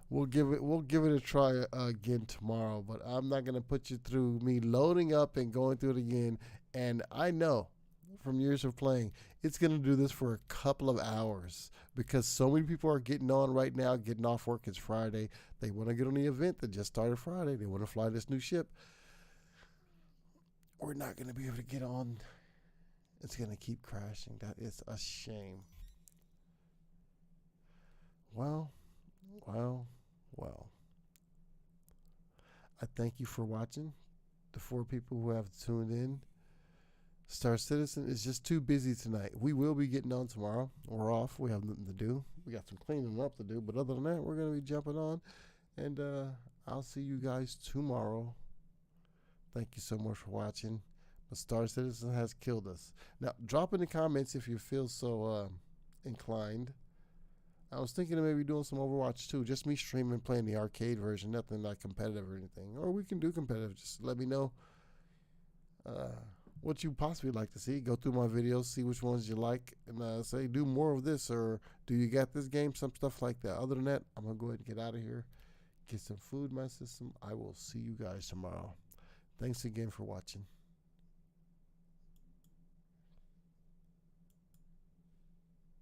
Speaker 2: We'll give it a try again tomorrow, but I'm not gonna put you through me loading up and going through it again. And I know from years of playing, it's going to do this for a couple of hours, because so many people are getting on right now, getting off work. It's Friday. They want to get on the event that just started Friday. They want to fly this new ship. We're not going to be able to get on. It's going to keep crashing. That is a shame. well. I thank you for watching. The 4 people who have tuned in. Star Citizen is just too busy tonight. We will be getting on tomorrow. We're off. We have nothing to do. We got some cleaning up to do. But other than that, we're going to be jumping on. And I'll see you guys tomorrow. Thank you so much for watching. But Star Citizen has killed us. Now, drop in the comments if you feel so inclined. I was thinking of maybe doing some Overwatch too. Just me streaming, playing the arcade version. Nothing like competitive or anything. Or we can do competitive. Just let me know what you possibly like to see. Go through my videos, see which ones you like, and say do more of this, or do you got this game? Some stuff like that. Other than that, I'm going to go ahead and get out of here. Get some food in my system. I will see you guys tomorrow. Thanks again for watching.